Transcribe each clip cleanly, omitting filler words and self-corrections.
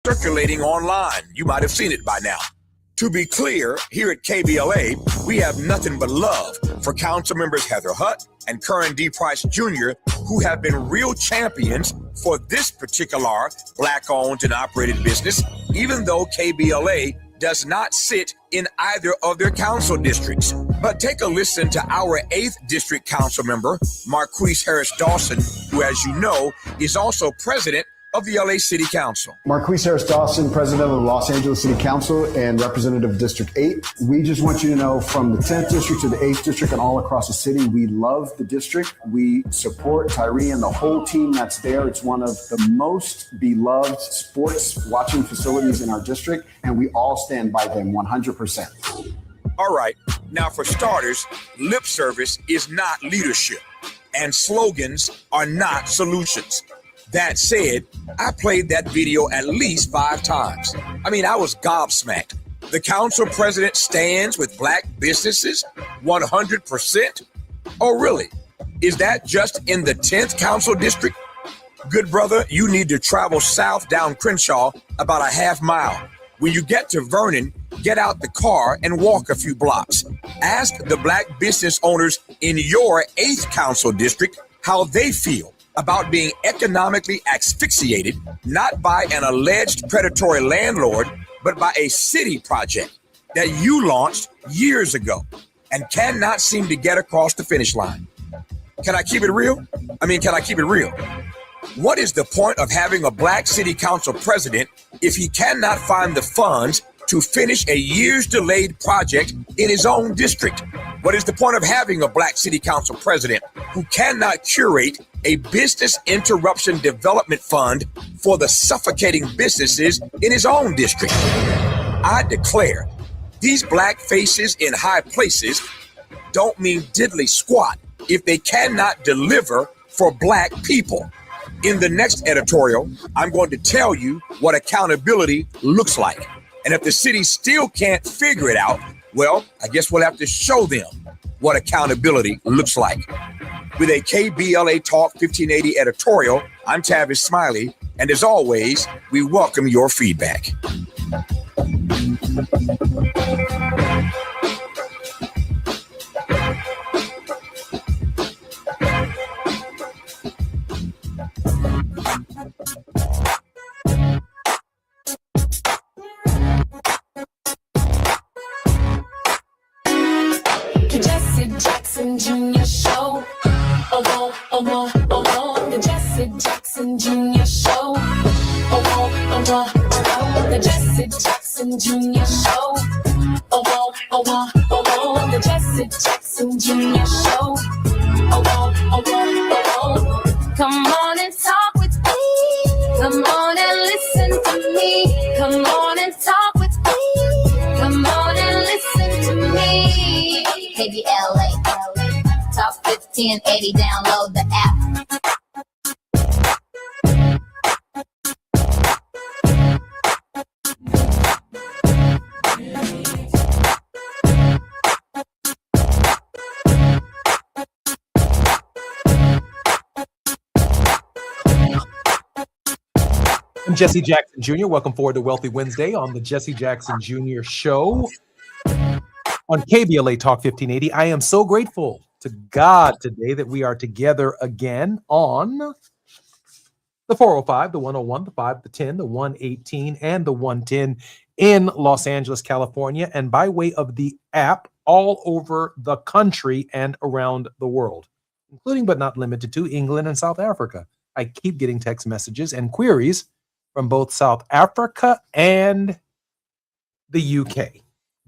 Circulating online. You might have seen it by now. To be clear, here at KBLA, we have nothing but love for council members Heather Hutt and Curran D. Price Jr., who have been real champions for this particular Black-owned and operated business, even though KBLA does not sit in either of their council districts. But take a listen to our 8th District Council member, Marquise Harris Dawson, who, as you know, is also president of the LA City Council. Marquise Harris Dawson, president of the Los Angeles City Council and representative of District 8. We just want you to know, from the 10th District to the 8th District and all across the city, we love the district. We support Tyree and the whole team that's there. It's one of the most beloved sports watching facilities in our district, and we all stand by them 100%. All right. Now, for starters, lip service is not leadership, and slogans are not solutions. That said, I played that video at least 5 times. I mean, I was gobsmacked. The council president stands with Black businesses 100%? Oh, really? Is that just in the 10th council district? Good brother, you need to travel south down Crenshaw about a half mile. When you get to Vernon, get out the car and walk a few blocks. Ask the Black business owners in your 8th council district how they feel about being economically asphyxiated, not by an alleged predatory landlord, but by a city project that you launched years ago and cannot seem to get across the finish line. Can I keep it real? Can I keep it real? What is the point of having a Black city council president if he cannot find the funds to finish a years delayed project in his own district? What is the point of having a Black city council president who cannot curate a business interruption development fund for the suffocating businesses in his own district? I declare, these Black faces in high places don't mean diddly squat if they cannot deliver for Black people. In the next editorial, I'm going to tell you what accountability looks like. And if the city still can't figure it out, well, I guess we'll have to show them what accountability looks like. With a KBLA Talk 1580 editorial, I'm Tavis Smiley, and as always, we welcome your feedback. Jesse Jackson Jr. Show. The Jesse Jackson Jr. Show. The Jesse Jackson Jr. Show. The Jesse Jackson Jr. Show. Come on and talk with me. Come on and listen to me. Come on and talk with me. Come on and listen to me. KBLA, Talk 1580, download the app. I'm Jesse Jackson Jr. Welcome forward to Wealthy Wednesday on the Jesse Jackson Jr. Show on KBLA Talk 1580. I am so grateful to God today that we are together again on the 405, the 101, the 5, the 10, the 118, and the 110 in Los Angeles, California, and by way of the app all over the country and around the world, including but not limited to England and South Africa. I keep getting text messages and queries from both South Africa and the UK.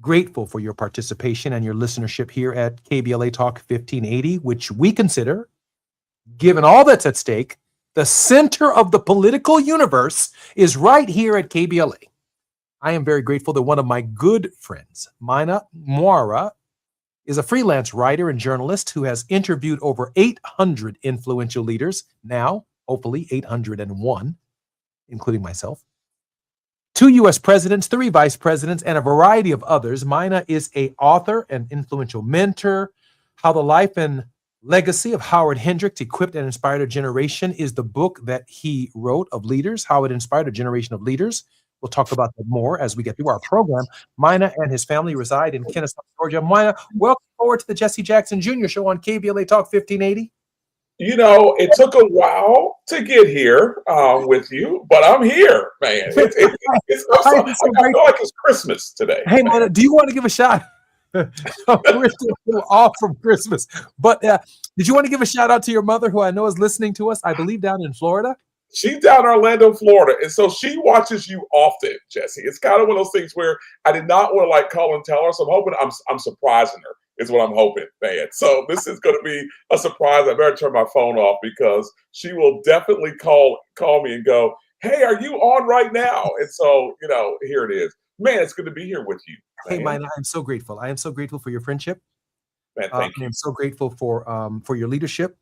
Grateful for your participation and your listenership here at KBLA Talk 1580, which we consider, given all that's at stake, the center of the political universe is right here at KBLA. I am very grateful that one of my good friends, Mina Moara, is a freelance writer and journalist who has interviewed over 800 influential leaders, now hopefully 801, including myself, 2 U.S. presidents, 3 vice presidents, and a variety of others. Mina is an author and influential mentor. How the Life and Legacy of Howard Hendricks Equipped and Inspired a Generation is the book that he wrote of leaders, how it inspired a generation of leaders. We'll talk about that more as we get through our program. Mina and his family reside in Kennesaw, Georgia. Mina, welcome forward to the Jesse Jackson Jr. Show on KBLA Talk 1580. You know, it took a while to get here with you, but I'm here, man. I feel like it's Christmas today. Hey, man, do you want to give a shout? We're still a little off from Christmas, but did you want to give a shout out to your mother, who I know is listening to us, I believe down in Florida? She's down in Orlando, Florida, and so she watches you often, Jesse. It's kind of one of those things where I did not want to call and tell her, so I'm hoping I'm surprising her. Is what I'm hoping, man. So this is going to be a surprise. I better turn my phone off because she will definitely call me and go, "Hey, are you on right now?" And so, here it is. Man, it's good to be here with you. Man. Hey, Mina, I'm so grateful. I am so grateful for your friendship. Man, thank you. I'm so grateful for your leadership.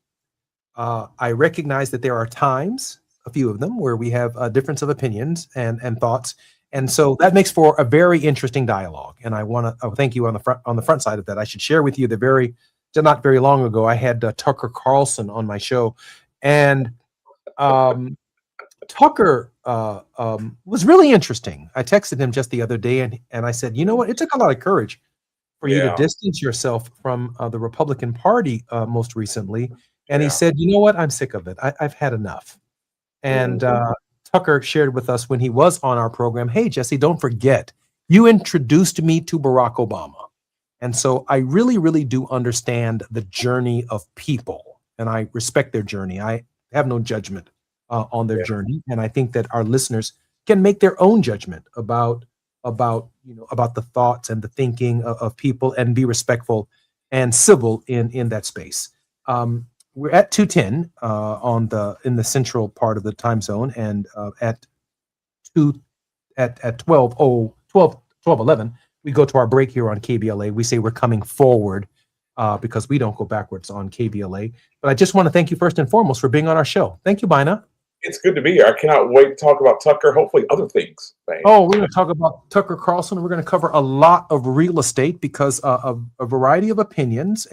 I recognize that there are times, a few of them, where we have a difference of opinions and thoughts. And so that makes for a very interesting dialogue. And I want to thank you on the front side of that. I should share with you not very long ago, I had Tucker Carlson on my show. And Tucker was really interesting. I texted him just the other day and I said, you know what? It took a lot of courage for you to distance yourself from the Republican Party most recently. And he said, you know what? I'm sick of it. I've had enough. And Tucker shared with us when he was on our program, hey, Jesse, don't forget, you introduced me to Barack Obama. And so I really, really do understand the journey of people, and I respect their journey. I have no judgment on their journey. And I think that our listeners can make their own judgment about the thoughts and the thinking of people and be respectful and civil in that space. We're at 2:10 in the central part of the time zone, and at 12:11 we go to our break here on KBLA. We say we're coming forward because we don't go backwards on KBLA. But I just want to thank you first and foremost for being on our show. Thank you, Mina. It's good to be here. I cannot wait to talk about Tucker. Hopefully, other things. Man. Oh, we're going to talk about Tucker Carlson. We're going to cover a lot of real estate because of a variety of opinions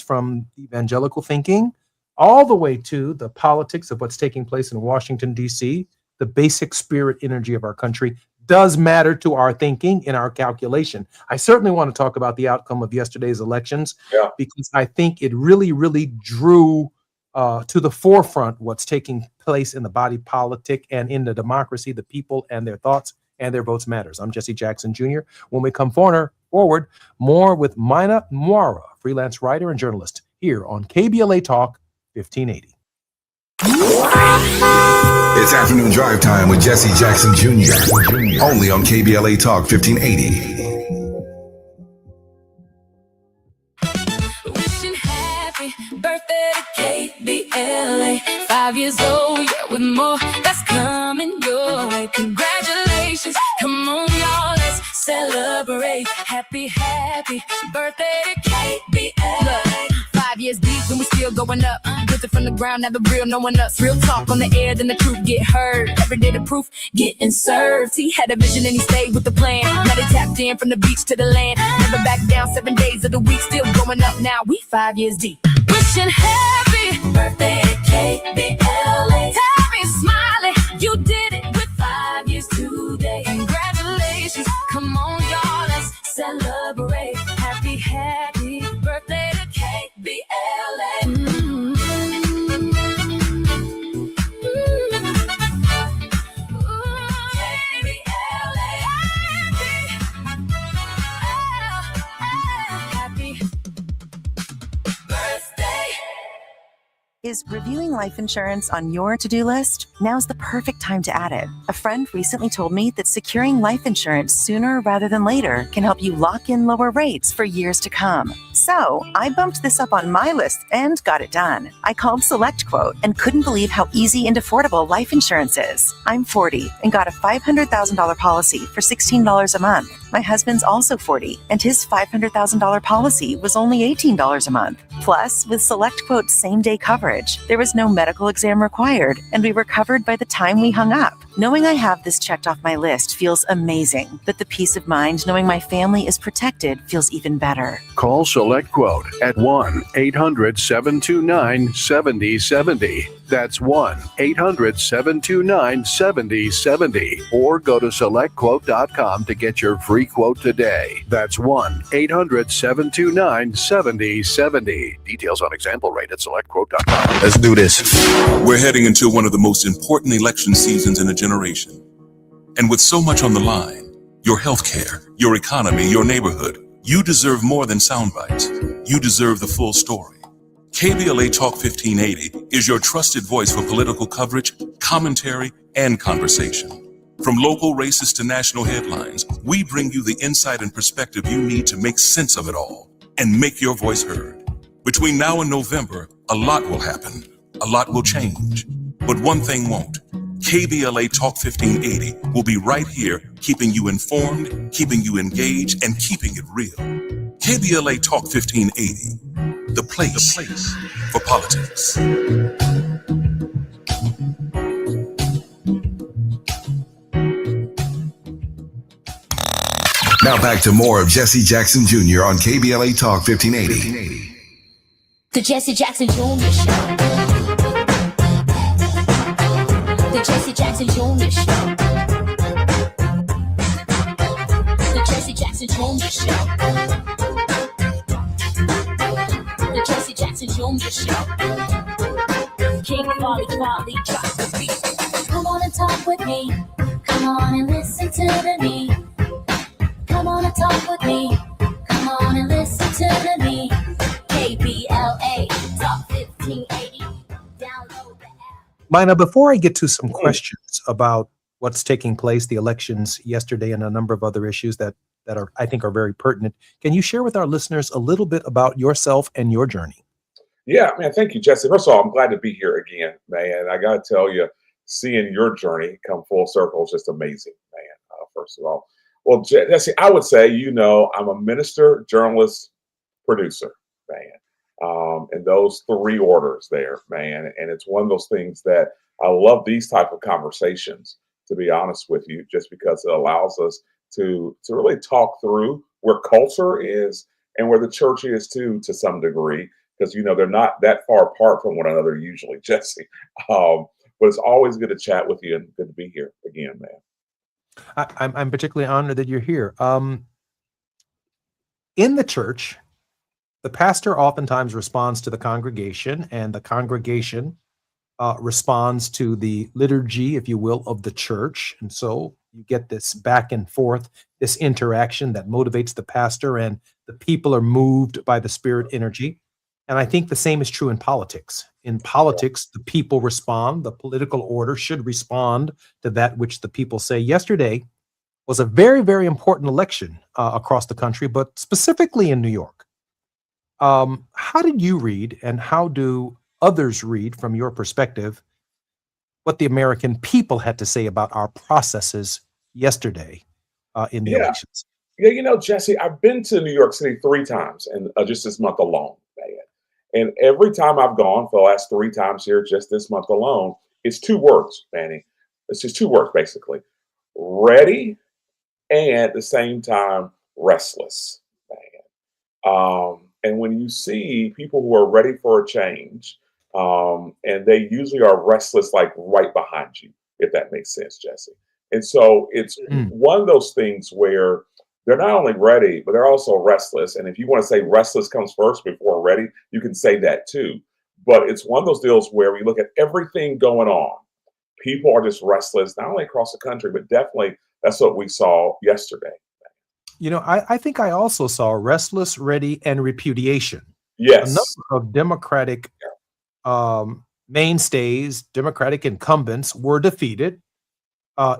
from evangelical thinking all the way to the politics of what's taking place in Washington, D.C. The basic spirit energy of our country does matter to our thinking and our calculation. I certainly want to talk about the outcome of yesterday's elections because I think it really, really drew to the forefront what's taking place in the body politic and in the democracy. The people and their thoughts and their votes matters. I'm Jesse Jackson Jr. When we come forward, more with Mina Moara, freelance writer and journalist, here on KBLA Talk 1580. It's afternoon drive time with Jesse Jackson Jr. Only on KBLA Talk 1580. Wishing happy birthday to KBLA. 5 years old, yeah, with more that's coming your way. Congratulations, come on, y'all, let's celebrate. Happy birthday to KBLA. 5 years deep and we still going up. Built it from the ground, now the real knowing us. Real talk on the air, then the truth get heard. Every day the proof getting served. He had a vision and he stayed with the plan. Now they tapped in from the beach to the land. Never back down, 7 days of the week, still going up now. We 5 years deep. Wishing happy birthday to KBLA. Tommy smiling, you did it with 5 years today. Congratulations, come on y'all, let's celebrate. Happy birthday to KBLA. Is reviewing life insurance on your to-do list? Now's the perfect time to add it. A friend recently told me that securing life insurance sooner rather than later can help you lock in lower rates for years to come. So I bumped this up on my list and got it done. I called SelectQuote and couldn't believe how easy and affordable life insurance is. I'm 40 and got a $500,000 policy for $16 a month. My husband's also 40 and his $500,000 policy was only $18 a month. Plus, with SelectQuote's same-day coverage, there was no medical exam required, and we were covered by the time we hung up. Knowing I have this checked off my list feels amazing, but the peace of mind knowing my family is protected feels even better. Call SelectQuote at 1-800-729-7070. That's 1-800-729-7070. Or go to SelectQuote.com to get your free quote today. That's 1-800-729-7070. Details on example rate at SelectQuote.com. Let's do this. We're heading into one of the most important election seasons in a generation. And with so much on the line, your healthcare, your economy, your neighborhood, you deserve more than sound bites. You deserve the full story. KBLA Talk 1580 is your trusted voice for political coverage, commentary, and conversation. From local races to national headlines, we bring you the insight and perspective you need to make sense of it all and make your voice heard. Between now and November, a lot will happen, a lot will change, but one thing won't. KBLA Talk 1580 will be right here, keeping you informed, keeping you engaged, and keeping it real. KBLA Talk 1580, the place for politics. Now back to more of Jesse Jackson Jr. on KBLA Talk 1580. The Jesse Jackson Jr. Show. The Jesse Jackson Jr. Show. The Jesse Jackson Jr. Show. The Jesse Jackson Jr. Show. King Volley, drop the beat. Come on and talk with me. Come on and listen to me. Come on and talk with me. Come on and listen to me. KBLA Talk 1580. Download the app. Mina, before I get to some questions about what's taking place, the elections yesterday and a number of other issues that are, I think, are very pertinent, can you share with our listeners a little bit about yourself and your journey? Yeah, man, thank you, Jesse. First of all, I'm glad to be here again, man. I got to tell you, seeing your journey come full circle is just amazing, man, first of all. Well, Jesse, I would say, I'm a minister, journalist, producer, man. And those three orders there, man. And it's one of those things that I love these type of conversations, to be honest with you, just because it allows us to really talk through where culture is and where the church is too, to some degree, because, they're not that far apart from one another usually, Jesse. But it's always good to chat with you and good to be here again, man. I'm particularly honored that you're here. In the church, the pastor oftentimes responds to the congregation, and the congregation responds to the liturgy, if you will, of the church. And so you get this back and forth, this interaction that motivates the pastor, and the people are moved by the spirit energy. And I think the same is true in politics. In politics, the people respond. The political order should respond to that which the people say. Yesterday was a very, very important election across the country, but specifically in New York. How did you read, and how do others read from your perspective, what the American people had to say about our processes yesterday in the elections? Yeah, Jesse, I've been to New York City 3 times and just this month alone, man. And every time I've gone for the last 3 times here, just this month alone, it's 2 words, Manny. It's just 2 words, basically. Ready and at the same time, restless, man. And when you see people who are ready for a change, and they usually are restless, like right behind you, if that makes sense, Jesse. And so it's one of those things where they're not only ready, but they're also restless. And if you want to say restless comes first before ready, you can say that too. But it's one of those deals where we look at everything going on. People are just restless, not only across the country, but definitely that's what we saw yesterday. I think I also saw restless, ready, and repudiation. Yes. A number of Democratic mainstays, Democratic incumbents were defeated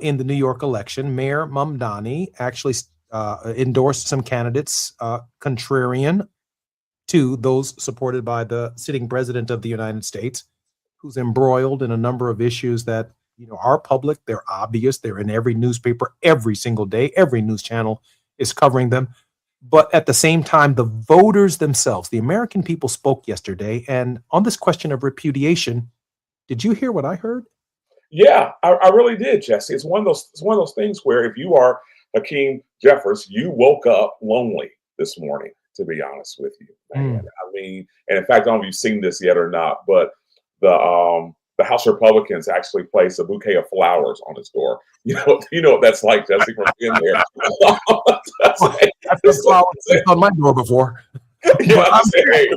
in the New York election. Mayor Mamdani actually endorsed some candidates contrarian to those supported by the sitting president of the United States, who's embroiled in a number of issues that are public. They're obvious. They're in every newspaper every single day. Every news channel is covering them. But at the same time, the voters themselves, the American people, spoke yesterday. And on this question of repudiation, did you hear what I heard? Yeah, I really did, Jesse. It's one of those things where if you are Hakeem Jeffers, you woke up lonely this morning, to be honest with you, man. I mean, and in fact, I don't know if you've seen this yet or not, but the House Republicans actually placed a bouquet of flowers on his door. You know what that's like, Jesse, from being there. I've put flowers on my door before. Yeah, hey,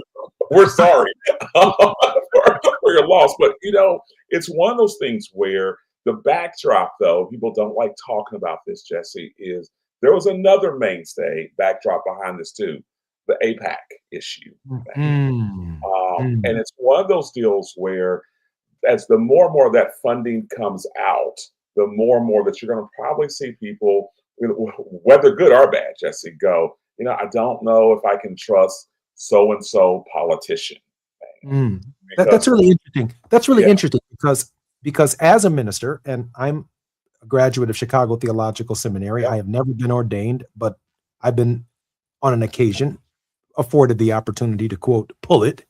we're sorry for your loss, but it's one of those things where the backdrop, though, people don't like talking about this, Jesse, is there was another mainstay backdrop behind this too, the AIPAC issue. And it's one of those deals where as the more and more of that funding comes out, the more and more that you're going to probably see people, whether good or bad, Jesse, go, I don't know if I can trust so-and-so politician. That's really interesting. That's really interesting because as a minister, and I'm a graduate of Chicago Theological Seminary, I have never been ordained, but I've been on an occasion afforded the opportunity to, quote, pull it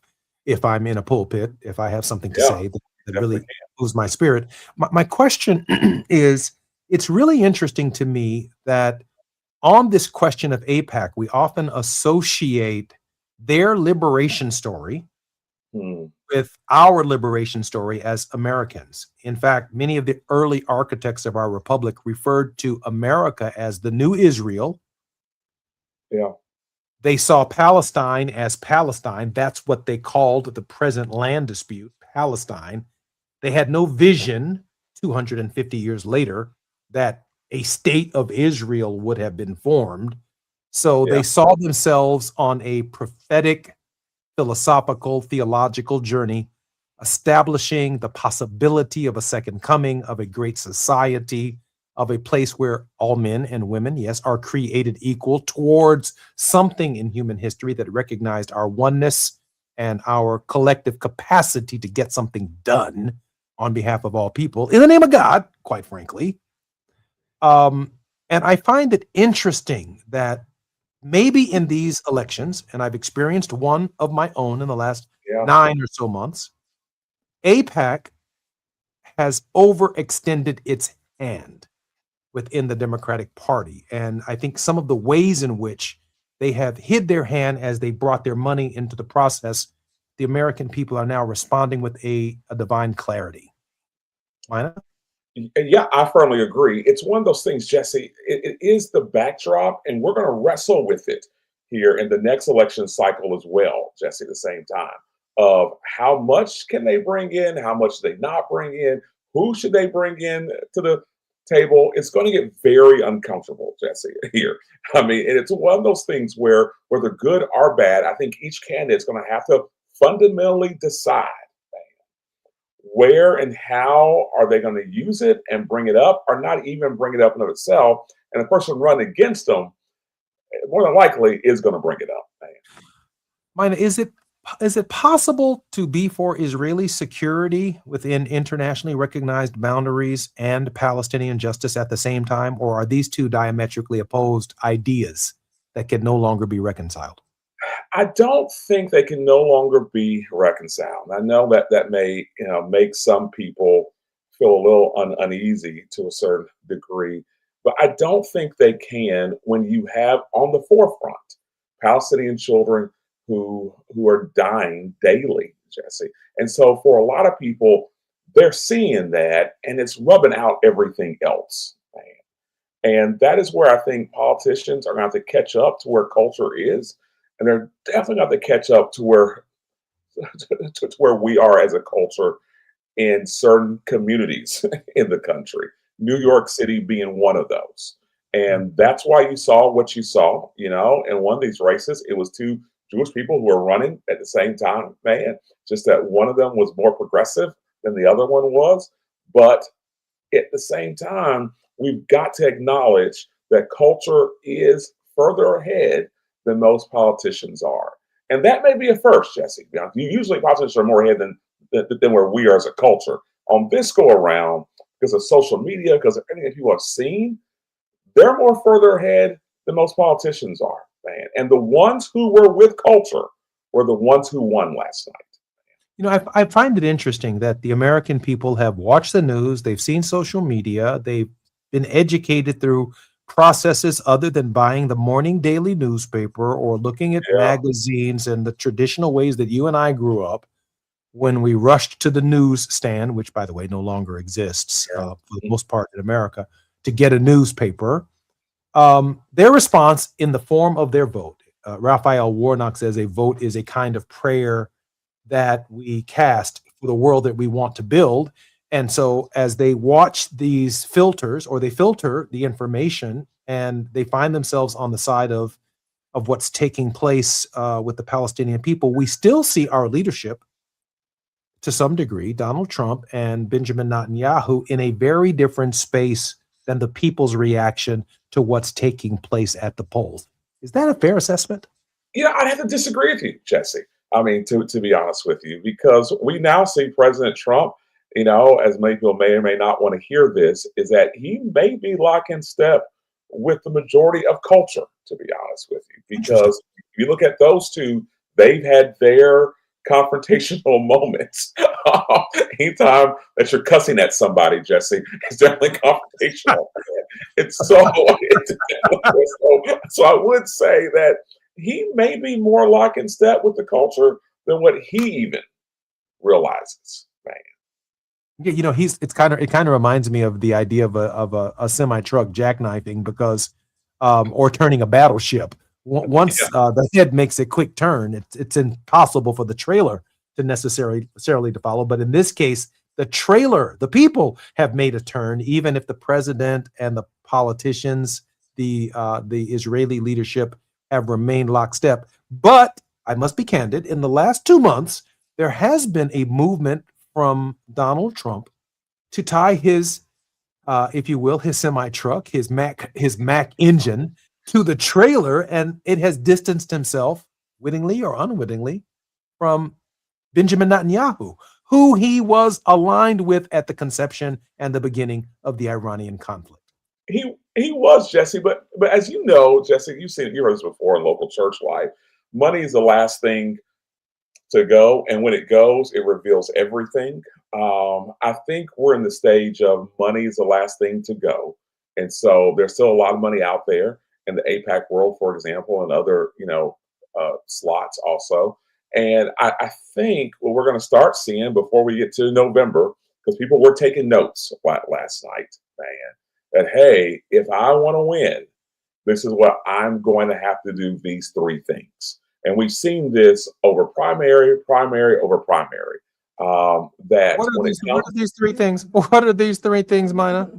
if I'm in a pulpit, if I have something to say that really moves my spirit. My question is, it's really interesting to me that on this question of AIPAC, we often associate their liberation story with our liberation story as Americans. In fact, many of the early architects of our republic referred to America as the new Israel. Yeah. They saw Palestine as Palestine. That's what they called the present land dispute, Palestine. They had no vision 250 years later that a state of Israel would have been formed. So they saw themselves on a prophetic, philosophical, theological journey, establishing the possibility of a second coming, of a great society, of a place where all men and women, yes, are created equal towards something in human history that recognized our oneness and our collective capacity to get something done on behalf of all people in the name of God, quite frankly. And I find it interesting that maybe in these elections, and I've experienced one of my own in the last 9 or so months, AIPAC has overextended its hand within the Democratic Party. And I think some of the ways in which they have hid their hand as they brought their money into the process, the American people are now responding with a divine clarity. Why not? Yeah, I firmly agree. It's one of those things, Jesse, it is the backdrop, and we're going to wrestle with it here in the next election cycle as well, Jesse, at the same time, of how much can they bring in, how much they not bring in, who should they bring in to the table. It's going to get very uncomfortable, Jesse, here. I mean, and it's one of those things where whether good or bad, I think each candidate is going to have to fundamentally decide, where and how are they going to use it and bring it up, or not even bring it up in of itself? And the person running against them, more than likely, is going to bring it up. Mina, is it possible to be for Israeli security within internationally recognized boundaries and Palestinian justice at the same time, or are these two diametrically opposed ideas that can no longer be reconciled? I don't think they can no longer be reconciled. I know that may make some people feel a little uneasy to a certain degree, but I don't think they can when you have on the forefront Palestinian children who are dying daily, Jesse. And so for a lot of people, they're seeing that and it's rubbing out everything else. Man. And that is where I think politicians are going to have to catch up to where culture is. And they're definitely going to have to catch up to where we are as a culture in certain communities in the country. New York City being one of those. And that's why you saw what you saw, in one of these races. It was two Jewish people who were running at the same time, man. Just that one of them was more progressive than the other one was. But at the same time, we've got to acknowledge that culture is further ahead than most politicians are. And that may be a first, Jesse. Usually politicians are more ahead than where we are as a culture. On this go around, because of social media, because of anything people have seen, they're more further ahead than most politicians are, man. And the ones who were with culture were the ones who won last night. I find it interesting that the American people have watched the news, they've seen social media, they've been educated through processes other than buying the morning daily newspaper or looking at magazines and the traditional ways that you and I grew up when we rushed to the newsstand, which, by the way, no longer exists for the most part in America, to get a newspaper. Their response in the form of their vote, Raphael Warnock says a vote is a kind of prayer that we cast for the world that we want to build. And so as they watch these filters, or they filter the information, and they find themselves on the side of what's taking place with the Palestinian people, we still see our leadership, to some degree, Donald Trump and Benjamin Netanyahu, in a very different space than the people's reaction to what's taking place at the polls. Is that a fair assessment? I'd have to disagree with you, Jesse. I mean, to be honest with you, because we now see President Trump, as many people may or may not want to hear this, is that he may be lock in step with the majority of culture, to be honest with you. Because if you look at those two, they've had their confrontational moments. Anytime that you're cussing at somebody, Jesse, it's definitely confrontational. So I would say that he may be more lock in step with the culture than what he even realizes, man. Yeah, it kind of reminds me of the idea of a semi truck jackknifing, because or turning a battleship. Once the head makes a quick turn, it's impossible for the trailer to necessarily to follow. But in this case, the people have made a turn, even if the president and the politicians, the Israeli leadership, have remained lockstep. But I must be candid, in the last 2 months, there has been a movement from Donald Trump to tie his, if you will, his semi-truck, his Mac engine to the trailer, and it has distanced himself, wittingly or unwittingly, from Benjamin Netanyahu, who he was aligned with at the conception and the beginning of the Iranian conflict. He was, Jesse, but as you know, Jesse, you heard this before in local church life. Money is the last thing to go, and when it goes, it reveals everything. I think we're in the stage of money is the last thing to go, and so there's still a lot of money out there in the AIPAC world, for example, and other slots also. And I think what we're going to start seeing before we get to November, because people were taking notes last night, man, that hey, if I want to win, this is what I'm going to have to do, these three things. And we've seen this over primary over primary. What are these three things? What are these three things, Mina?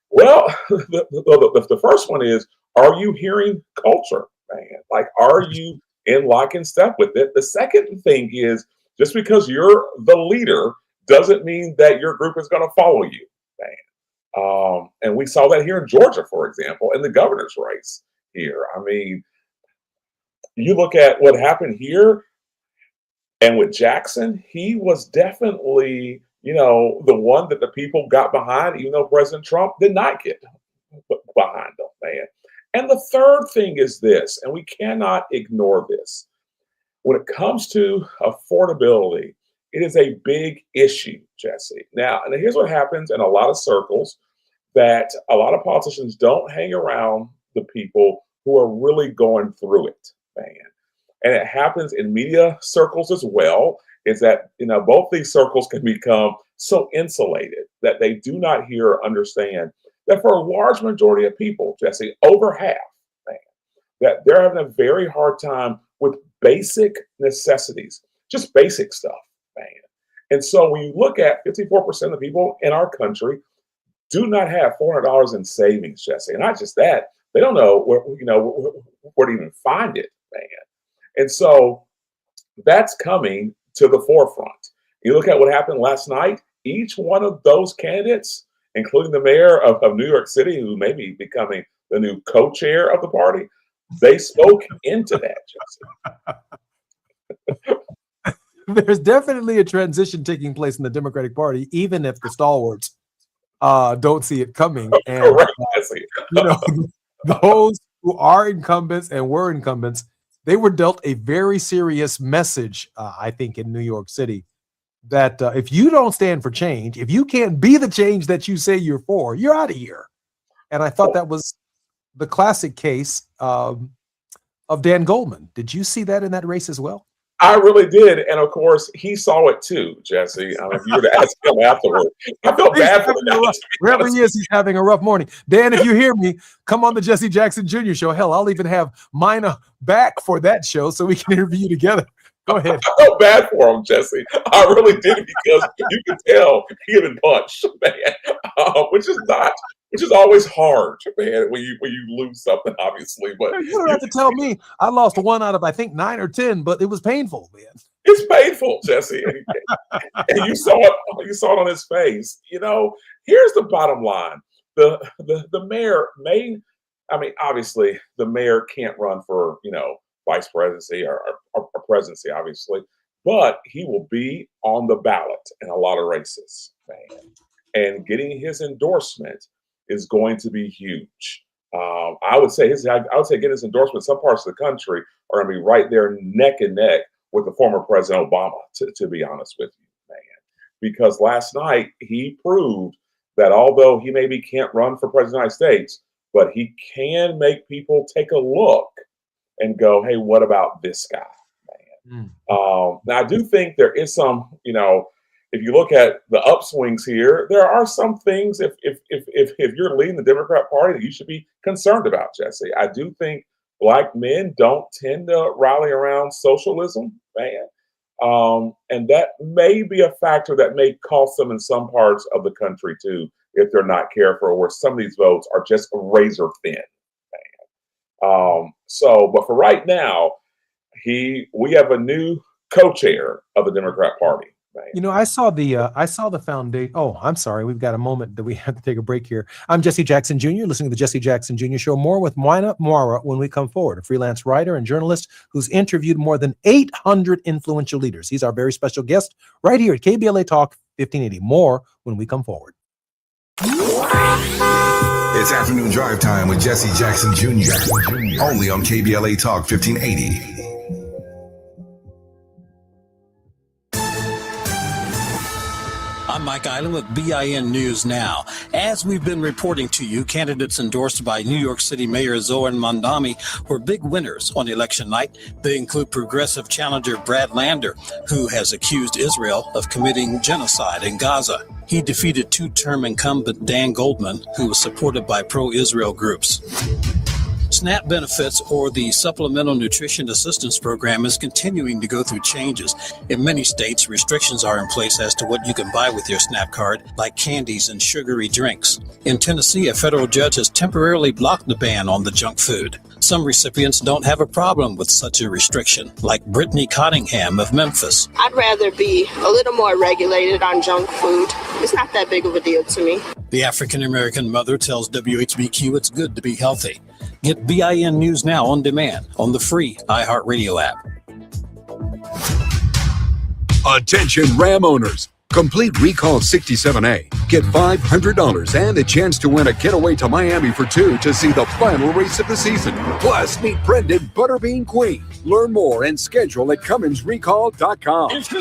Well, the first one is, are you hearing culture, man? Like, are you in lock and step with it? The second thing is, just because you're the leader doesn't mean that your group is going to follow you, man. And we saw that here in Georgia, for example, in the governor's race here. I mean, you look at what happened here and with Jackson, he was definitely, the one that the people got behind, even though President Trump did not get behind him, man. And the third thing is this, and we cannot ignore this. When it comes to affordability, it is a big issue, Jesse. Now, and here's what happens in a lot of circles, that a lot of politicians don't hang around the people who are really going through it, man. And it happens in media circles as well, is that, both these circles can become so insulated that they do not hear or understand that for a large majority of people, Jesse, over half, man, that they're having a very hard time with basic necessities, just basic stuff, man. And so when you look at 54% of people in our country do not have $400 in savings, Jesse. And not just that, they don't know where to even find it, man. And so that's coming to the forefront. You look at what happened last night, each one of those candidates, including the mayor of New York City, who may be becoming the new co-chair of the party, they spoke into that, Jesse. There's definitely a transition taking place in the Democratic Party, even if the stalwarts don't see it coming. And Correct, Jesse. Those who are incumbents and were incumbents, they were dealt a very serious message, I think, in New York City, that if you don't stand for change, if you can't be the change that you say you're for, you're out of here. And I thought that was the classic case of Dan Goldman. Did you see that in that race as well? I really did. And of course, he saw it too, Jesse. If you were to ask him afterward, I felt bad for the guy. Wherever he is, he's having a rough morning. Dan, if you hear me, come on the Jesse Jackson Jr. show. Hell, I'll even have Mina back for that show so we can interview you together. Go ahead. I felt bad for him, Jesse. I really did, because you can tell he had been punched, man, which is always hard, man, when you lose something, obviously. But you don't have to tell me. I lost 1 out of, I think, 9 or 10, but it was painful, man. It's painful, Jesse. And you saw it on his face. Here's the bottom line. The mayor obviously the mayor can't run for, vice presidency or presidency, obviously, but he will be on the ballot in a lot of races, man. And getting his endorsement is going to be huge. I would say getting his endorsement in some parts of the country are going to be right there neck and neck with the former President Obama, to be honest with you, man. Because last night he proved that although he maybe can't run for president of the United States, but he can make people take a look and go, hey, what about this guy, man? Now, I do think there is some, if you look at the upswings here, there are some things, if you're leading the Democrat Party, that you should be concerned about, Jesse. I do think Black men don't tend to rally around socialism, man. And that may be a factor that may cost them in some parts of the country, too, if they're not careful, where some of these votes are just razor thin, man. But for right now, we have a new co-chair of the Democrat Party. Right. I saw the foundation. Oh, I'm sorry. We've got a moment that we have to take a break here. I'm Jesse Jackson Jr., listening to the Jesse Jackson Jr. Show. More with Mina Moara when we come forward, a freelance writer and journalist who's interviewed more than 800 influential leaders. He's our very special guest right here at KBLA Talk 1580. More when we come forward. It's afternoon drive time with Jesse Jackson Jr. Only on KBLA Talk 1580. I'm Mike Island with BIN News Now. As we've been reporting to you, candidates endorsed by New York City Mayor Zohran Mamdani were big winners on election night. They include progressive challenger Brad Lander, who has accused Israel of committing genocide in Gaza. He defeated two-term incumbent Dan Goldman, who was supported by pro-Israel groups. SNAP benefits, or the Supplemental Nutrition Assistance Program, is continuing to go through changes. In many states, restrictions are in place as to what you can buy with your SNAP card, like candies and sugary drinks. In Tennessee, a federal judge has temporarily blocked the ban on the junk food. Some recipients don't have a problem with such a restriction, like Brittany Cottingham of Memphis. I'd rather be a little more regulated on junk food. It's not that big of a deal to me. The African-American mother tells WHBQ it's good to be healthy. Get BIN News Now on demand on the free iHeartRadio app. Attention Ram owners. Complete Recall 67A. Get $500 and a chance to win a getaway to Miami for two to see the final race of the season. Plus, meet Brendan Butterbean Queen. Learn more and schedule at CumminsRecall.com. This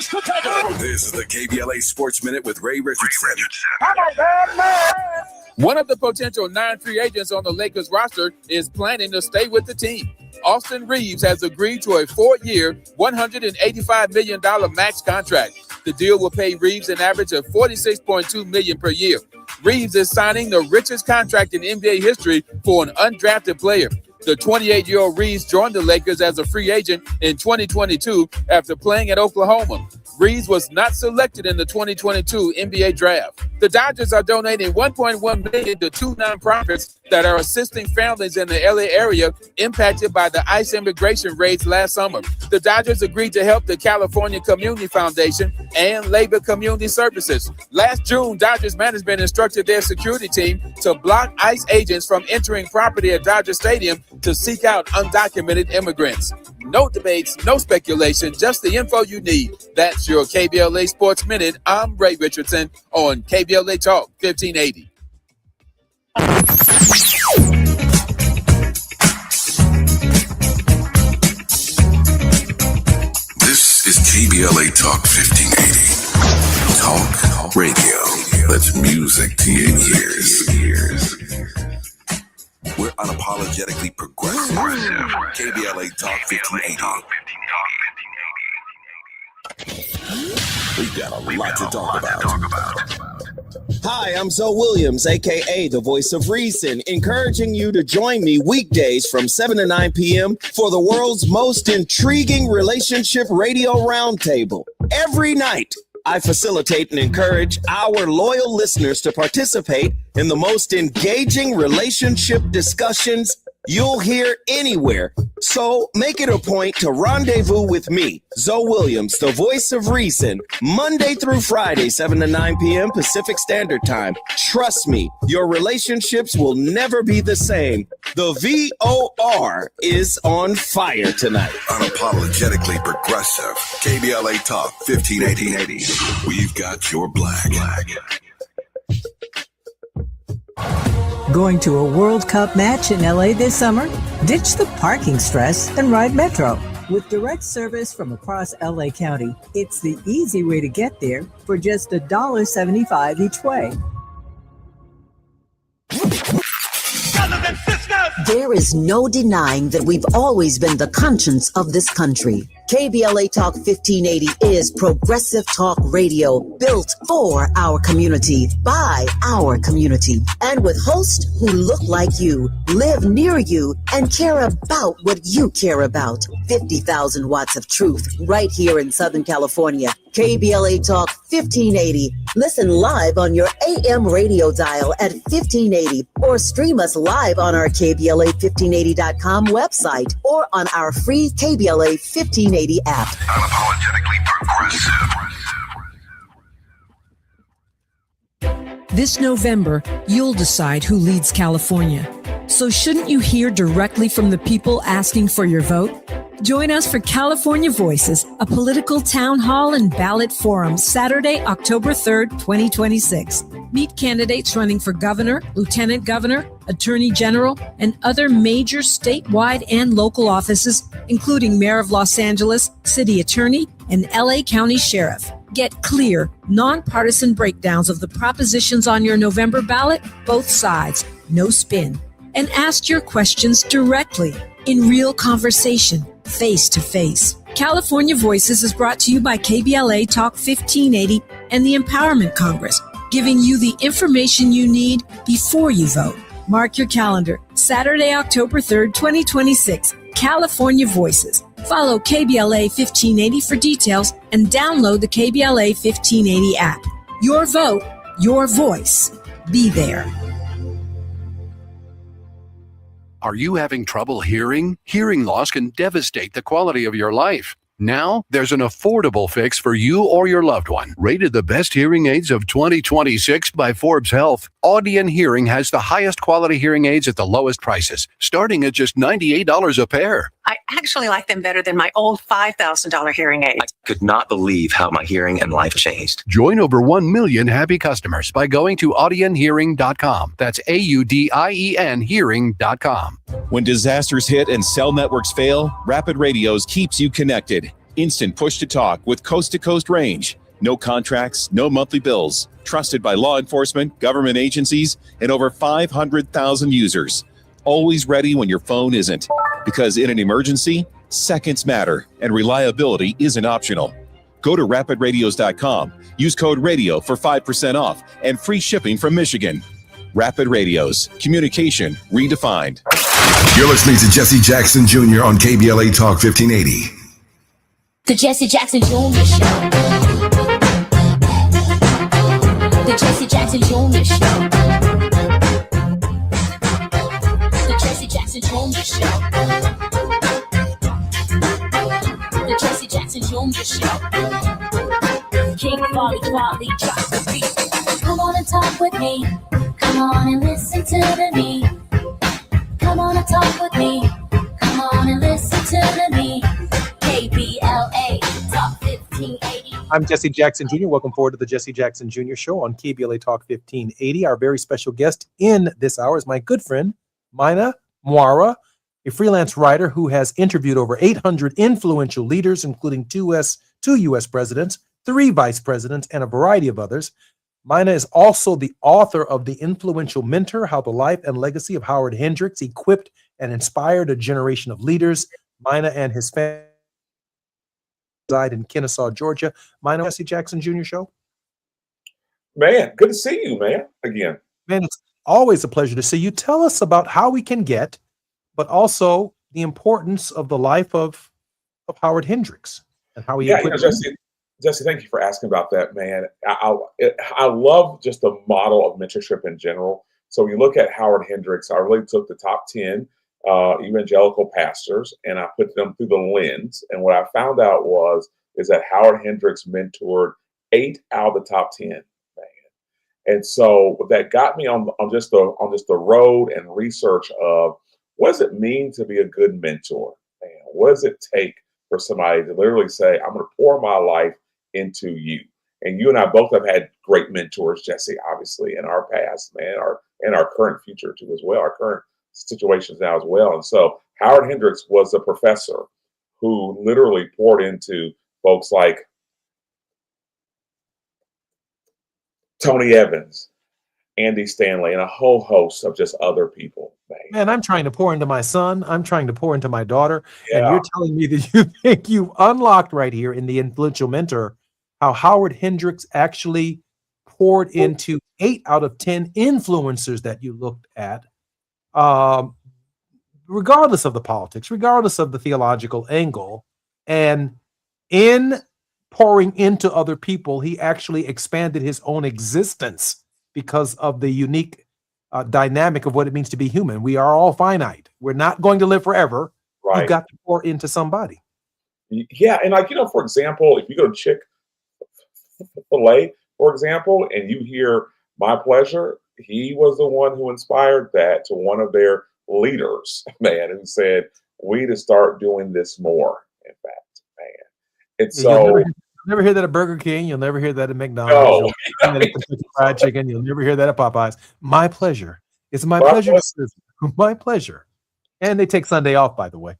is the KBLA Sports Minute with Ray Richardson. One of the potential 9 free agents on the Lakers roster is planning to stay with the team. Austin Reeves has agreed to a 4-year, $185 million max contract. The deal will pay Reeves an average of $46.2 million per year. Reeves is signing the richest contract in NBA history for an undrafted player. The 28-year-old Reeves joined the Lakers as a free agent in 2022 after playing at Oklahoma. Reeves was not selected in the 2022 NBA draft. The Dodgers are donating $1.1 million to 2 nonprofits that are assisting families in the LA area impacted by the ICE immigration raids last summer. The Dodgers agreed to help the California Community Foundation and Labor Community Services. Last June, Dodgers management instructed their security team to block ICE agents from entering property at Dodger Stadium to seek out undocumented immigrants. No debates, no speculation, just the info you need. That's your KBLA Sports Minute. I'm Ray Richardson on KBLA Talk 1580. This is KBLA Talk 1580. Talk radio. That's music to your ears. We're unapologetically progressive. KBLA Talk 1580. We've got a lot to talk about. Hi, I'm Zoe Williams, a.k.a. the Voice of Reason, encouraging you to join me weekdays from 7 to 9 p.m. for the world's most intriguing relationship radio roundtable. Every night, I facilitate and encourage our loyal listeners to participate in the most engaging relationship discussions you'll hear anywhere. So make it a point to rendezvous with me, Zoe Williams, the Voice of Reason, Monday through Friday, 7 to 9 p.m. Pacific Standard Time. Trust me, your relationships will never be the same. The VOR is on fire tonight. Unapologetically progressive. KBLA Talk 1580. We've got your black. Going to a World Cup match in LA this summer? Ditch the parking stress and ride Metro. With direct service from across LA County, it's the easy way to get there for just $1.75 each way. There is no denying that we've always been the conscience of this country. KBLA Talk 1580 is progressive talk radio built for our community, by our community, and with hosts who look like you, live near you, and care about what you care about. 50,000 watts of truth right here in Southern California. KBLA Talk 1580. Listen live on your AM radio dial at 1580 or stream us live on our KBLA1580.com website or on our free KBLA 1580 app. Unapologetically progressive. This November, you'll decide who leads California. So shouldn't you hear directly from the people asking for your vote? Join us for California Voices, a political town hall and ballot forum, Saturday, October 3rd, 2026. Meet candidates running for governor, lieutenant governor, attorney general, and other major statewide and local offices, including mayor of Los Angeles, city attorney, and LA County sheriff. Get clear, nonpartisan breakdowns of the propositions on your November ballot, both sides, no spin. And ask your questions directly, in real conversation, face to face. California Voices is brought to you by KBLA Talk 1580 and the Empowerment Congress, giving you the information you need before you vote. Mark your calendar, Saturday, October 3rd, 2026, California Voices. Follow KBLA 1580 for details and download the KBLA 1580 app. Your vote, your voice. Be there. Are you having trouble hearing? Hearing loss can devastate the quality of your life. Now, there's an affordable fix for you or your loved one. Rated the best hearing aids of 2026 by Forbes Health, Audion Hearing has the highest quality hearing aids at the lowest prices, starting at just $98 a pair. I actually like them better than my old $5,000 hearing aids. I could not believe how my hearing and life changed. Join over 1 million happy customers by going to audionhearing.com. That's AUDIEN hearing.com. When disasters hit and cell networks fail, Rapid Radios keeps you connected. Instant push-to-talk with coast-to-coast range. No contracts, no monthly bills. Trusted by law enforcement, government agencies, and over 500,000 users. Always ready when your phone isn't. Because in an emergency, seconds matter, and reliability isn't optional. Go to rapidradios.com. Use code RADIO for 5% off and free shipping from Michigan. Rapid Radios. Communication redefined. You're listening to Jesse Jackson Jr. on KBLA Talk 1580. The Jesse Jackson Jr. Show. The Jesse Jackson Jr. Show. The Jesse Jackson Jr. Show. The Jesse Jackson Jr. Show. King Quality drop the beat. Come on and talk with me. Come on and listen to me. Come on and talk with me. Come on and listen to me. KBLA Talk 1580. I'm Jesse Jackson Jr. Welcome forward to the Jesse Jackson Jr. Show on KBLA Talk 1580. Our very special guest in this hour is my good friend, Mina Mwara, a freelance writer who has interviewed over 800 influential leaders, including two U.S. presidents, 3 vice presidents, and a variety of others. Mina is also the author of The Influential Mentor, How the Life and Legacy of Howard Hendricks Equipped and Inspired a Generation of Leaders. Mina and his family reside in Kennesaw, Georgia. Mina, Jesse Jackson Jr. Show. Man, good to see you, man, again. Man, it's always a pleasure to see you. Tell us about how we can get, but also the importance of the life of Howard Hendricks and how he equipped Jesse, thank you for asking about that, man. I love just the model of mentorship in general. So you look at Howard Hendricks, I really took the top 10 evangelical pastors and I put them through the lens. And what I found out is that Howard Hendricks mentored 8 out of the top 10, man. And so that got me on just the road and research of what does it mean to be a good mentor, man? What does it take for somebody to literally say, I'm going to pour my life into you? And you and I both have had great mentors, Jesse, obviously, in our past, man, and our current future too as well, our current situations now as well. And so Howard Hendricks was a professor who literally poured into folks like Tony Evans, Andy Stanley, and a whole host of just other people. Man, I'm trying to pour into my son. I'm trying to pour into my daughter. Yeah. And you're telling me that you think you've unlocked right here in The Influential Mentor how Howard Hendricks actually poured into 8 out of 10 influencers that you looked at, regardless of the politics, regardless of the theological angle. And in pouring into other people, he actually expanded his own existence because of the unique dynamic of what it means to be human. We are all finite. We're not going to live forever. Right. You've got to pour into somebody. Yeah. And for example, if you go to Chick-fil-A, for example, and you hear My Pleasure, he was the one who inspired that to one of their leaders, man, who said, we need to start doing this more, in fact, man. And so you'll never hear that at Burger King. You'll never hear that at McDonald's. You'll never hear that at Kentucky Fried Chicken. You'll never hear that at Popeyes. My pleasure. It's my pleasure to serve you. My pleasure. And they take Sunday off, by the way.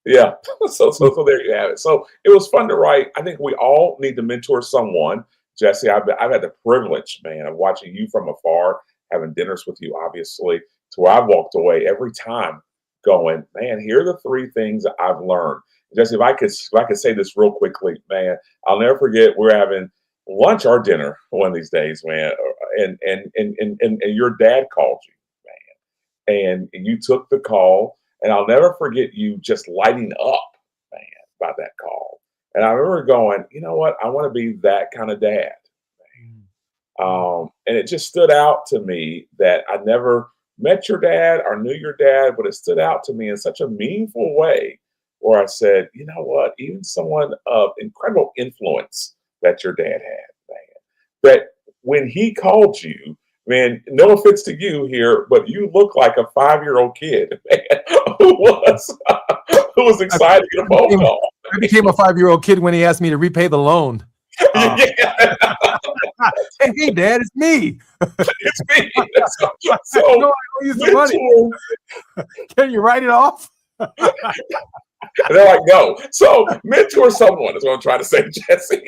Yeah. So there you have it. So it was fun to write. I think we all need to mentor someone. Jesse, I've had the privilege, man, of watching you from afar, having dinners with you, obviously, to where I've walked away every time going, man, here are the 3 things that I've learned. Jesse, if I could say this real quickly, man, I'll never forget we're having lunch or dinner one of these days, man, and your dad called you, man, and you took the call, and I'll never forget you just lighting up, man, by that call. And I remember going, you know what? I want to be that kind of dad. And it just stood out to me that I never met your dad or knew your dad, but it stood out to me in such a meaningful way where I said, you know what? Even someone of incredible influence that your dad had, man, that when he called you, man, no offense to you here, but you look like a 5-year-old kid, man, who was excited to get a phone call. I became a 5-year-old kid when he asked me to repay the loan. Hey, Dad, it's me. It's me. So no, I don't use the money. Can you write it off? And they're like, no. So mentor someone is what I'm trying to say, Jesse.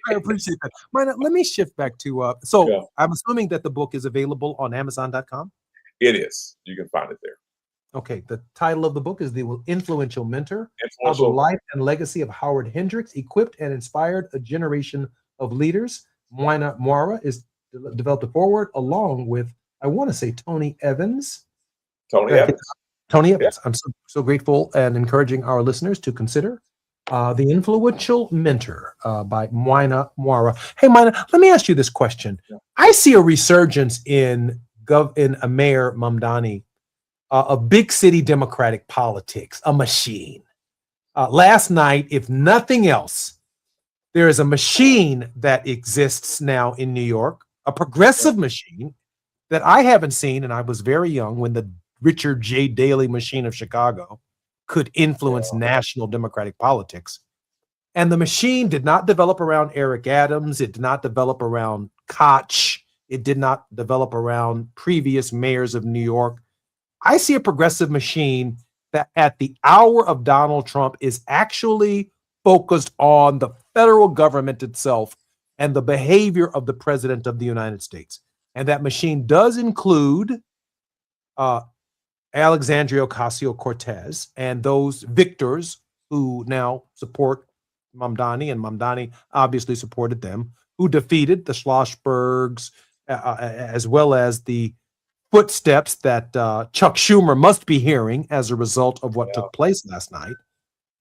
I appreciate that. Mina, let me shift back to I'm assuming that the book is available on Amazon.com. It is. You can find it there. Okay. The title of the book is The Influential Mentor: How the Life and Legacy of Howard Hendricks Equipped and Inspired a Generation of Leaders. Mina Moira is developed a foreword along with, I want to say, Tony Evans. Tony Evans. Yeah. I'm so grateful and encouraging our listeners to consider The Influential Mentor by Mina Moira. Hey, Mina, let me ask you this question. Yeah. I see a resurgence in Mayor Mamdani of big city Democratic politics, a machine. Last night, if nothing else, there is a machine that exists now in New York, a progressive machine that I haven't seen, and I was very young when the Richard J. Daley machine of Chicago could influence national Democratic politics. And the machine did not develop around Eric Adams. It did not develop around Koch. It did not develop around previous mayors of New York. I see a progressive machine that at the hour of Donald Trump is actually focused on the federal government itself and the behavior of the president of the United States. And that machine does include Alexandria Ocasio-Cortez and those victors who now support Mamdani, and Mamdani obviously supported them, who defeated the Schlossbergs, as well as the footsteps that Chuck Schumer must be hearing as a result of what took place last night.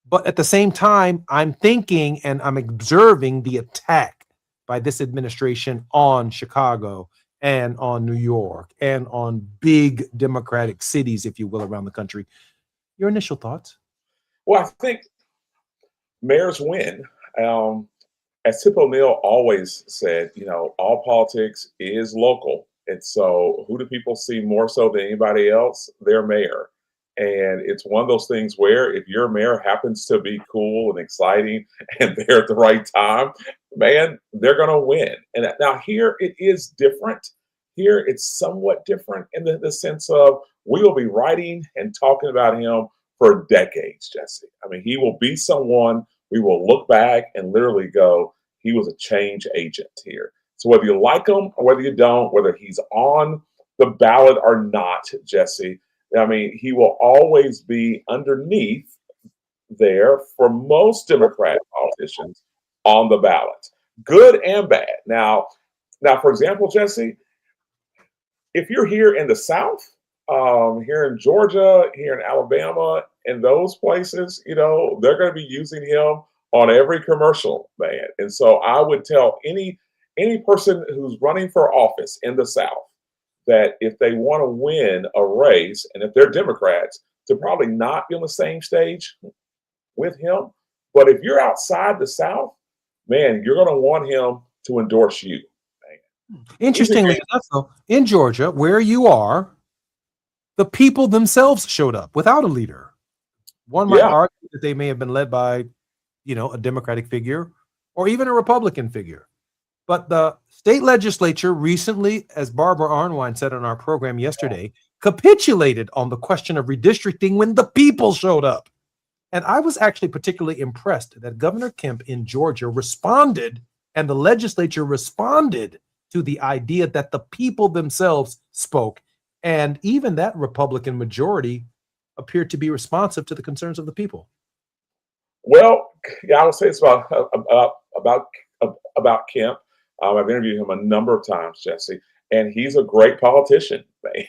But at the same time, I'm thinking and I'm observing the attack by this administration on Chicago and on New York and on big Democratic cities, if you will, around the country. Your initial thoughts? Well, I think mayors win. As Tip O'Neill always said, all politics is local. And so who do people see more so than anybody else? Their mayor. And it's one of those things where if your mayor happens to be cool and exciting and there at the right time, man, they're going to win. And now here it is different. Here it's somewhat different in the sense of we will be writing and talking about him for decades, Jesse. I mean, he will be someone we will look back and literally go, he was a change agent here. So whether you like him or whether you don't, whether he's on the ballot or not, Jesse, I mean, he will always be underneath there for most Democratic politicians on the ballot, good and bad. Now, for example, Jesse, if you're here in the South, here in Georgia, here in Alabama, in those places, they're going to be using him on every commercial, man. And so I would tell any person who's running for office in the South that if they want to win a race, and if they're Democrats, to probably not be on the same stage with him. But if you're outside the South, man, you're going to want him to endorse you. Man. Interestingly enough, though, in Georgia, where you are, the people themselves showed up without a leader. One might argue that they may have been led by, a Democratic figure or even a Republican figure. But the state legislature recently, as Barbara Arnwine said on our program yesterday, capitulated on the question of redistricting when the people showed up. And I was actually particularly impressed that Governor Kemp in Georgia responded and the legislature responded to the idea that the people themselves spoke. And even that Republican majority appeared to be responsive to the concerns of the people. Well, I would say it's about Kemp. I've interviewed him a number of times, Jesse. and he's a great politician, man.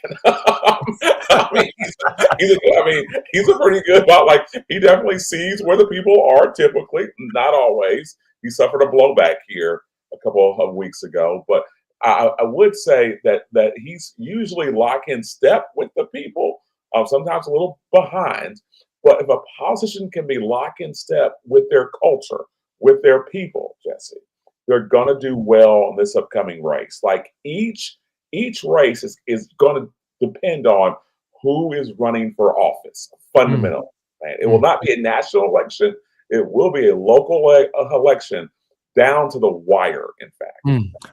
He's a pretty good about, like, he definitely sees where the people are typically, not always. He suffered a blowback here a couple of weeks ago, but I would say that he's usually lock in step with the people, sometimes a little behind. But if a politician can be lock in step with their culture, with their people, Jesse, they're going to do well in this upcoming race. Like each race is going to depend on who is running for office. Fundamental, man. It will not be a national election. It will be a local election down to the wire, in fact.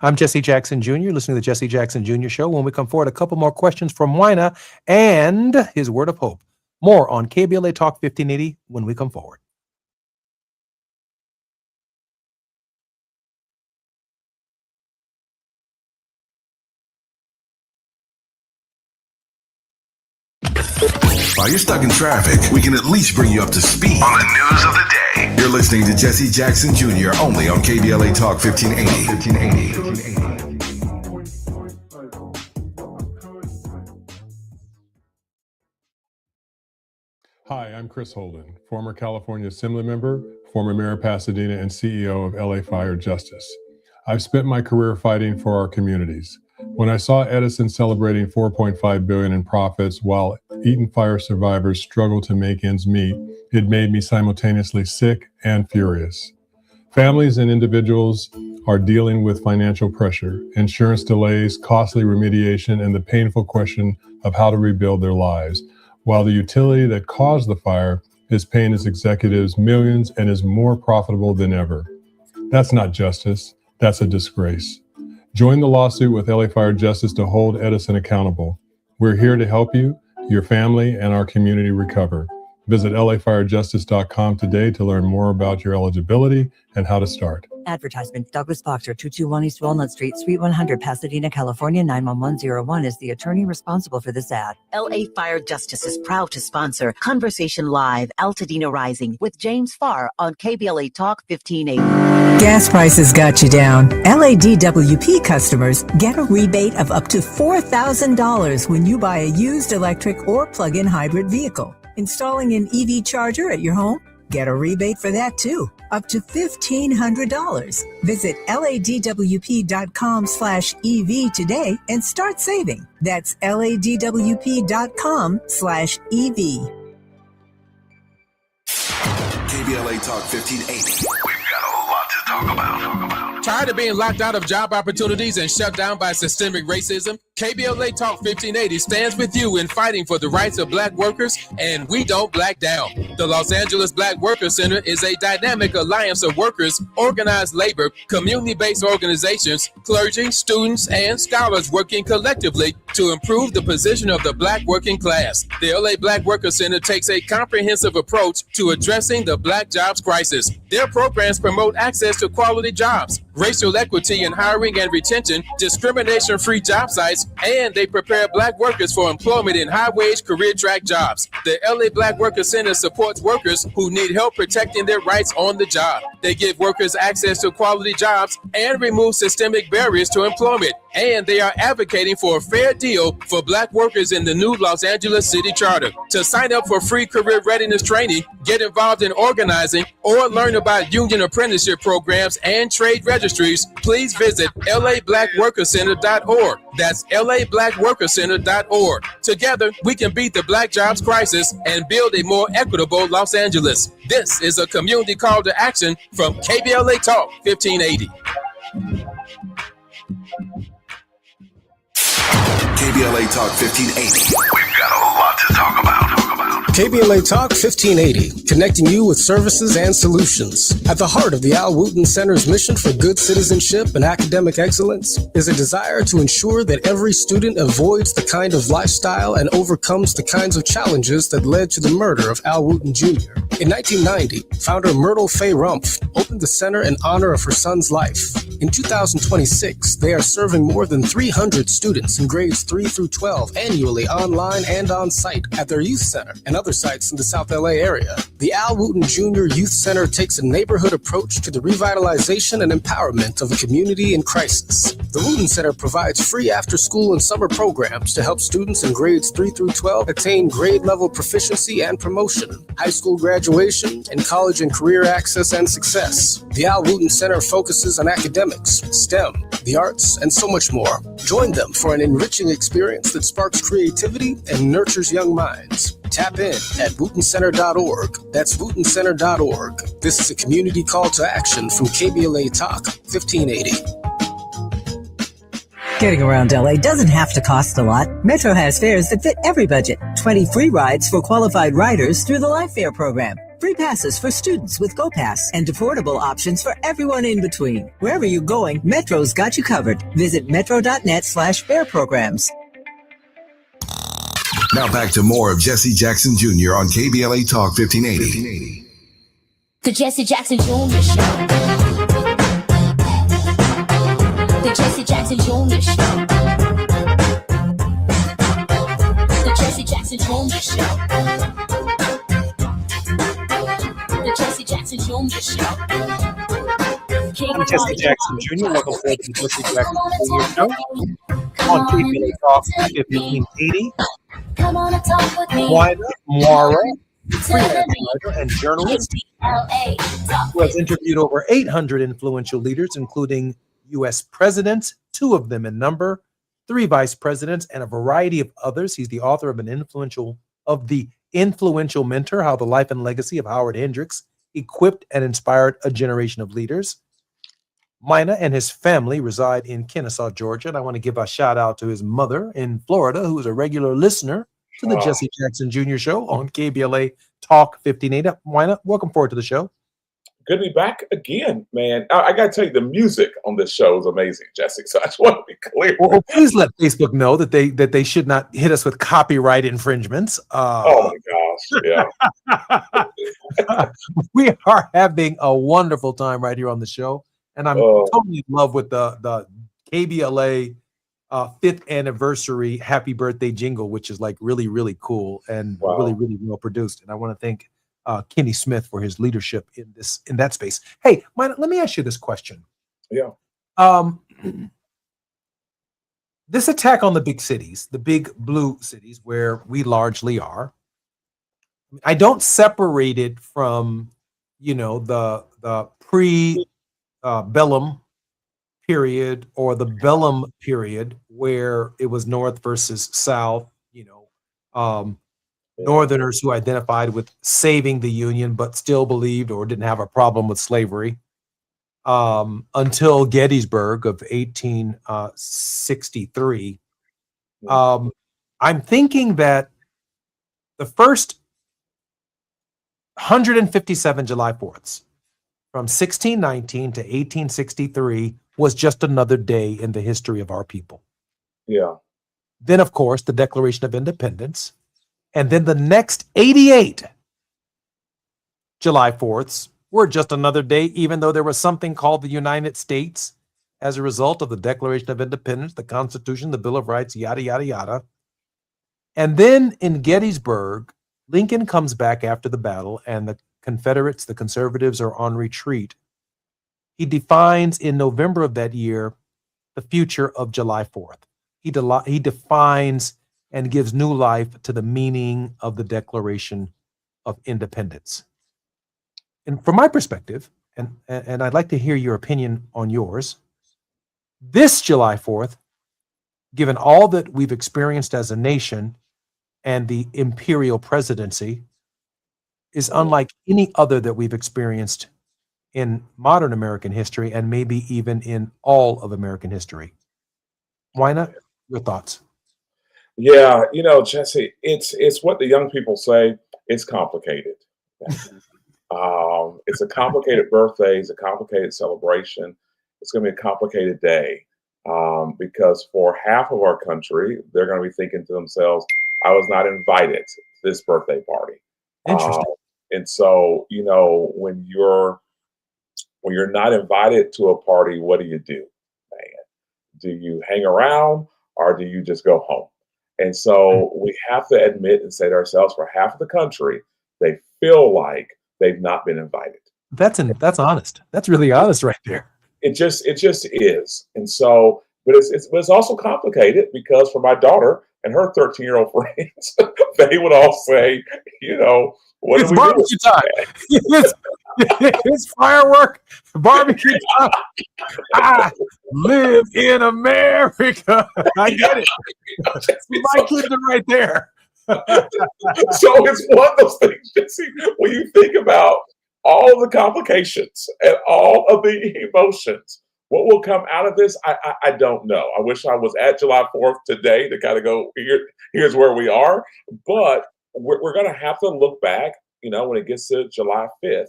I'm Jesse Jackson Jr., listening to the Jesse Jackson Jr. Show. When we come forward, a couple more questions from Wina and his word of hope. More on KBLA Talk 1580 when we come forward. While you're stuck in traffic, we can at least bring you up to speed on the news of the day. You're listening to Jesse Jackson Jr. only on KBLA Talk 1580. Hi, I'm Chris Holden, former California Assembly member, former Mayor of Pasadena, and CEO of LA Fire Justice. I've spent my career fighting for our communities. When I saw Edison celebrating $4.5 billion in profits while Eaton Fire survivors struggle to make ends meet, it made me simultaneously sick and furious. Families and individuals are dealing with financial pressure, insurance delays, costly remediation, and the painful question of how to rebuild their lives, while the utility that caused the fire is paying its executives millions and is more profitable than ever. That's not justice. That's a disgrace. Join the lawsuit with LA Fire Justice to hold Edison accountable. We're here to help you, your family, and our community recover. Visit lafirejustice.com today to learn more about your eligibility and how to start. Advertisement. Douglas Boxer, 221 East Walnut Street, Suite 100, Pasadena, California, 91101 is the attorney responsible for this ad. LA Fire Justice is proud to sponsor Conversation Live, Altadena Rising with James Farr on KBLA Talk 1580. Gas prices got you down. LADWP customers get a rebate of up to $4,000 when you buy a used electric or plug-in hybrid vehicle. Installing an EV charger at your home? Get a rebate for that too, up to $1,500. Visit ladwp.com/EV today and start saving. That's ladwp.com/EV. KBLA Talk 1580. We've got a lot to talk about. Tired of being locked out of job opportunities and shut down by systemic racism? KBLA Talk 1580 stands with you in fighting for the rights of black workers, and we don't back down. The Los Angeles Black Workers Center is a dynamic alliance of workers, organized labor, community-based organizations, clergy, students, and scholars working collectively to improve the position of the black working class. The LA Black Workers Center takes a comprehensive approach to addressing the black jobs crisis. Their programs promote access to quality jobs, racial equity in hiring and retention, discrimination-free job sites, and they prepare black workers for employment in high-wage career track jobs. The LA Black Workers Center supports workers who need help protecting their rights on the job. They give workers access to quality jobs and remove systemic barriers to employment. And they are advocating for a fair deal for black workers in the new Los Angeles City Charter. To sign up for free career readiness training, get involved in organizing, or learn about union apprenticeship programs and trade registries, please visit lablackworkercenter.org. That's lablackworkercenter.org. Together, we can beat the black jobs crisis and build a more equitable Los Angeles. This is a community call to action from KBLA Talk 1580. KBLA Talk 1580. We've got a lot to talk about. KBLA Talk 1580, connecting you with services and solutions. At the heart of the Al Wooten Center's mission for good citizenship and academic excellence is a desire to ensure that every student avoids the kind of lifestyle and overcomes the kinds of challenges that led to the murder of Al Wooten Jr. In 1990, founder Myrtle Faye Rumpf opened the center in honor of her son's life. In 2026, they are serving more than 300 students in grades 3 through 12 annually online and on site at their youth center and other sites in the South LA area. The Al Wooten Jr. Youth Center takes a neighborhood approach to the revitalization and empowerment of a community in crisis. The Wooten Center provides free after-school and summer programs to help students in grades 3 through 12 attain grade-level proficiency and promotion, high school graduation, and college and career access and success. The Al Wooten Center focuses on academics, STEM, the arts, and so much more. Join them for an enriching experience that sparks creativity and nurtures young minds. Tap in at wootencenter.org. That's wootencenter.org. This is a community call to action from KBLA Talk 1580. Getting around LA doesn't have to cost a lot. Metro has fares that fit every budget. 20 free rides for qualified riders through the Life Fare program. Free passes for students with GoPass and affordable options for everyone in between. Wherever you're going, Metro's got you covered. Visit metro.net/fare programs. Now back to more of Jesse Jackson Jr. on KBLA Talk 1580. The Jesse Jackson Jr. Show. The Jesse Jackson Jr. Show. The Jesse Jackson Jr. Show. The Jesse Jackson Jr. Show. I'm Jesse Jackson Jr. Welcome to the Jesse Jackson Jr. Show on KBLA Talk 1580. Come on and talk with me. Moira, freelance writer and journalist, who has interviewed over 800 influential leaders, including U.S. presidents, 2 of them in number, 3 vice presidents, and a variety of others. He's the author of The Influential Mentor: How the Life and Legacy of Howard Hendricks Equipped and Inspired a Generation of Leaders. Mina and his family reside in Kennesaw, Georgia, and I want to give a shout out to his mother in Florida, who is a regular listener to the Jesse Jackson Jr. Show on KBLA Talk 1580. Mina, welcome forward to the show. Good to be back again, man. I got to tell you, the music on this show is amazing, Jesse. So I just want to be clear. Well, please let Facebook know that they should not hit us with copyright infringements. Oh my gosh, yeah. We are having a wonderful time right here on the show, and I'm totally in love with the KBLA 5th anniversary happy birthday jingle, which is like really, really cool and really, really well produced. And I want to thank Kenny Smith for his leadership in that space. Hey, Mina, let me ask you this question. Yeah. This attack on the big cities, the big blue cities where we largely are, I don't separate it from, the pre-Bellum period or the Bellum period where it was North versus South, Northerners who identified with saving the Union but still believed or didn't have a problem with slavery until Gettysburg of 1863. I'm thinking that the first 157 July 4ths from 1619 to 1863 was just another day in the history of our people. Yeah. Then, of course, the Declaration of Independence. And then the next 88 July 4ths were just another day, even though there was something called the United States as a result of the Declaration of Independence, the Constitution, the Bill of Rights, yada, yada, yada. And then in Gettysburg, Lincoln comes back after the battle, and the Confederates, the conservatives, are on retreat. He defines in November of that year the future of July 4th. He defines and gives new life to the meaning of the Declaration of Independence. And from my perspective, and I'd like to hear your opinion on yours, this July 4th, given all that we've experienced as a nation and the imperial presidency, is unlike any other that we've experienced in modern American history and maybe even in all of American history. Why not? Your thoughts? Yeah, Jesse, it's what the young people say. It's complicated. It's a complicated birthday. It's a complicated celebration. It's going to be a complicated day because for half of our country, they're going to be thinking to themselves, I was not invited to this birthday party. Interesting. And so, when you're when you're not invited to a party, what do you do, man? Do you hang around or do you just go home? And so we have to admit and say to ourselves, for half of the country, they feel like they've not been invited. That's honest. That's really honest right there. It just is. And so, but it's also complicated because for my daughter and her 13-year-old friends, they would all say, what it's do we barbecue do? time. It's firework barbecue time. I live in America. I get it. My kids are right there. So it's one of those things, Jesse, when you think about all of the complications and all of the emotions, what will come out of this, I don't know. I wish I was at July 4th today to kind of go, here's where we are. But we're going to have to look back, when it gets to July 5th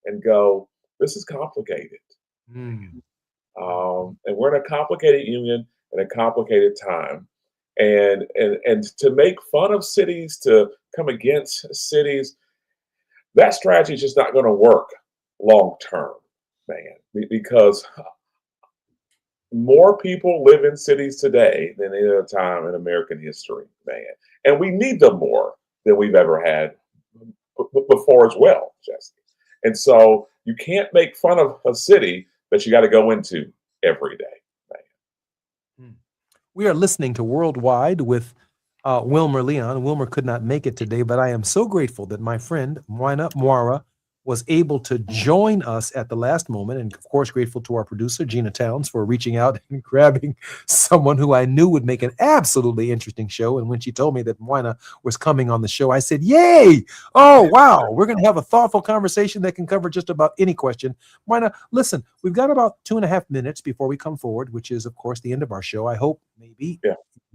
and go, this is complicated. And we're in a complicated union in a complicated time. And to make fun of cities, to come against cities, that strategy is just not going to work long term, man, because more people live in cities today than any other time in American history, man. And we need them more than we've ever had before as well, Jesse. And so you can't make fun of a city that you got to go into every day. We are listening to Worldwide with Wilmer Leon. Wilmer could not make it today, but I am so grateful that my friend Moina Moira was able to join us at the last moment. And of course, grateful to our producer, Gina Towns, for reaching out and grabbing someone who I knew would make an absolutely interesting show. And when she told me that Moina was coming on the show, I said, yay! Oh, wow. We're going to have a thoughtful conversation that can cover just about any question. Moina, listen, we've got about 2.5 minutes before we come forward, which is, of course, the end of our show. I hope maybe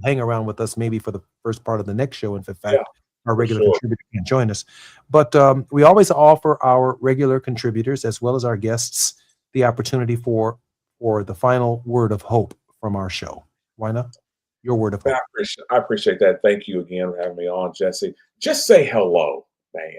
hang around with us maybe for the first part of the next show. And in fact, our regular contributor can join us. But we always offer our regular contributors as well as our guests the opportunity for the final word of hope from our show. Why not? Your word of hope. I appreciate that. Thank you again for having me on, Jesse. Just say hello, man.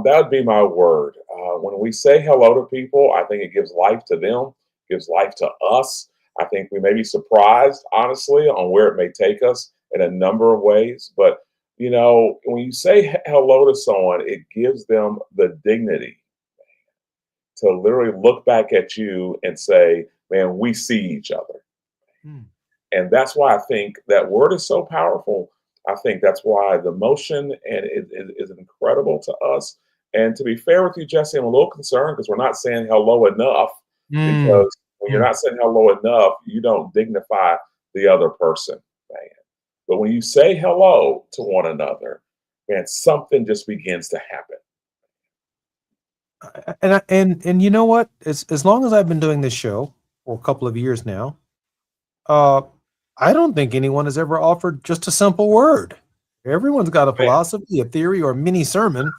That would be my word. When we say hello to people, I think it gives life to them, gives life to us. I think we may be surprised, honestly, on where it may take us in a number of ways. But when you say hello to someone, it gives them the dignity to literally look back at you and say, man, we see each other. And that's why I think that word is so powerful. I think that's why the motion and it is incredible to us. And to be fair with you, Jesse, I'm a little concerned because we're not saying hello enough. Because when you're not saying hello enough, you don't dignify the other person, man. But when you say hello to one another, man, something just begins to happen. And you know what? As long as I've been doing this show for a couple of years now, I don't think anyone has ever offered just a simple word. Everyone's got a philosophy, a theory, or a mini sermon.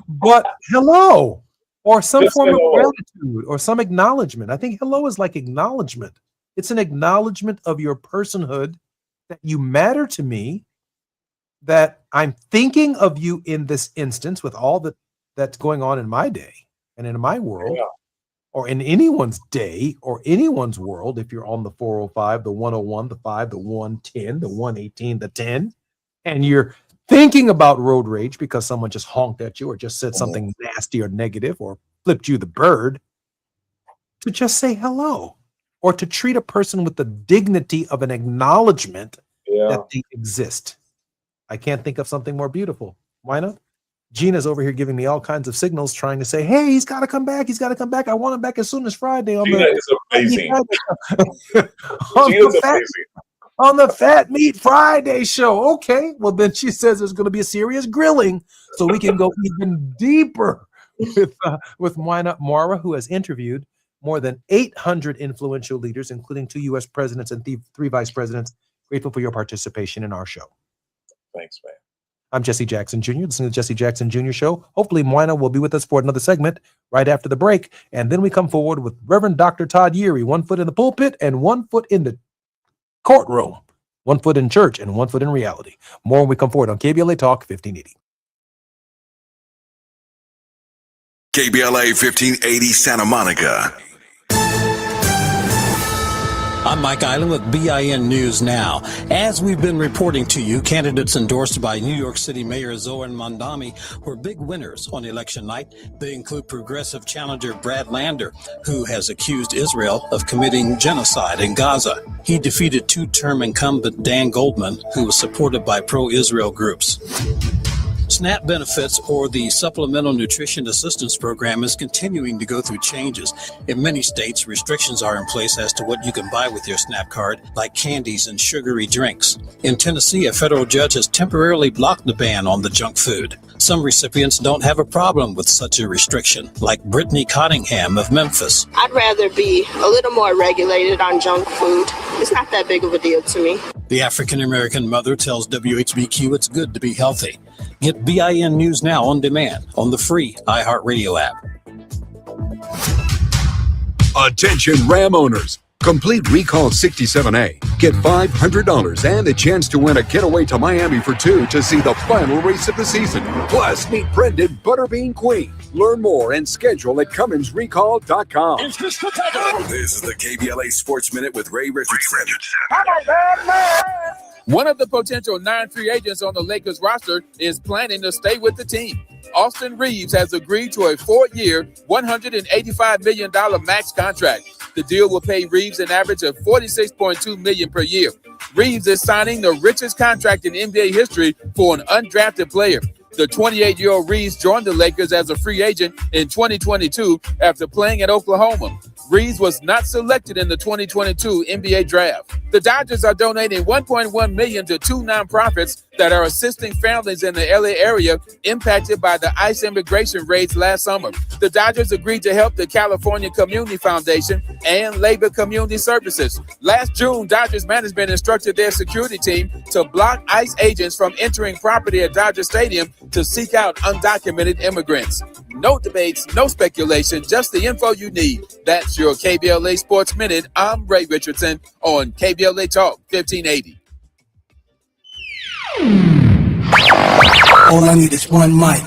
But hello, or some form of gratitude, or some acknowledgement. I think hello is like acknowledgement. It's an acknowledgement of your personhood, that you matter to me, that I'm thinking of you in this instance with all that's going on in my day and in my world, or in anyone's day or anyone's world. If you're on the 405, the 101, the 5, the 110, the 118, the 10, and you're thinking about road rage because someone just honked at you or just said something nasty or negative or flipped you the bird, to just say hello, or to treat a person with the dignity of an acknowledgement that they exist. I can't think of something more beautiful. Why not? Gina's over here giving me all kinds of signals, trying to say, hey, he's got to come back. He's got to come back. I want him back as soon as Friday. Gina is amazing. On the Fat Meat Friday show. Okay. Well, then she says there's going to be a serious grilling, so we can go even deeper with Moina Moira, who has interviewed more than 800 influential leaders, including 2 U.S. presidents and 3 vice presidents. Grateful for your participation in our show. Thanks, man. I'm Jesse Jackson Jr., listening to the Jesse Jackson Jr. Show. Hopefully, Moina will be with us for another segment right after the break. And then we come forward with Reverend Dr. Todd Yeary, 1 foot in the pulpit and 1 foot in the courtroom, 1 foot in church and 1 foot in reality. More when we come forward on KBLA Talk 1580. KBLA 1580 Santa Monica. I'm Mike Island with BIN News Now. As we've been reporting to you, candidates endorsed by New York City Mayor Zohran Mamdani were big winners on election night. They include progressive challenger Brad Lander, who has accused Israel of committing genocide in Gaza. He defeated two-term incumbent Dan Goldman, who was supported by pro-Israel groups. SNAP benefits, or the Supplemental Nutrition Assistance Program, is continuing to go through changes. In many states, restrictions are in place as to what you can buy with your SNAP card, like candies and sugary drinks. In Tennessee, a federal judge has temporarily blocked the ban on the junk food. Some recipients don't have a problem with such a restriction, like Brittany Cottingham of Memphis. I'd rather be a little more regulated on junk food. It's not that big of a deal to me. The African-American mother tells WHBQ it's good to be healthy. Get BIN News Now on demand on the free iHeartRadio app. Attention Ram owners. Complete Recall 67A. Get $500 and a chance to win a getaway to Miami for two to see the final race of the season. Plus, meet Brendan Butterbean Queen. Learn more and schedule at CumminsRecall.com. This is the KBLA Sports Minute with Ray Richardson. One of the potential 9 free agents on the Lakers roster is planning to stay with the team. Austin Reeves has agreed to a 4-year, $185 million max contract. The deal will pay Reeves an average of $46.2 million per year. Reeves is signing the richest contract in NBA history for an undrafted player. The 28-year-old Reeves joined the Lakers as a free agent in 2022 after playing at Oklahoma. Reeves was not selected in the 2022 NBA draft. The Dodgers are donating $1.1 million to 2 nonprofits that are assisting families in the LA area impacted by the ICE immigration raids last summer. The Dodgers agreed to help the California Community Foundation and Labor Community Services. Last June, Dodgers management instructed their security team to block ICE agents from entering property at Dodger Stadium to seek out undocumented immigrants. No debates, no speculation, just the info you need. That's your KBLA Sports Minute. I'm Ray Richardson on KBLA Talk 1580. All I need is one mic.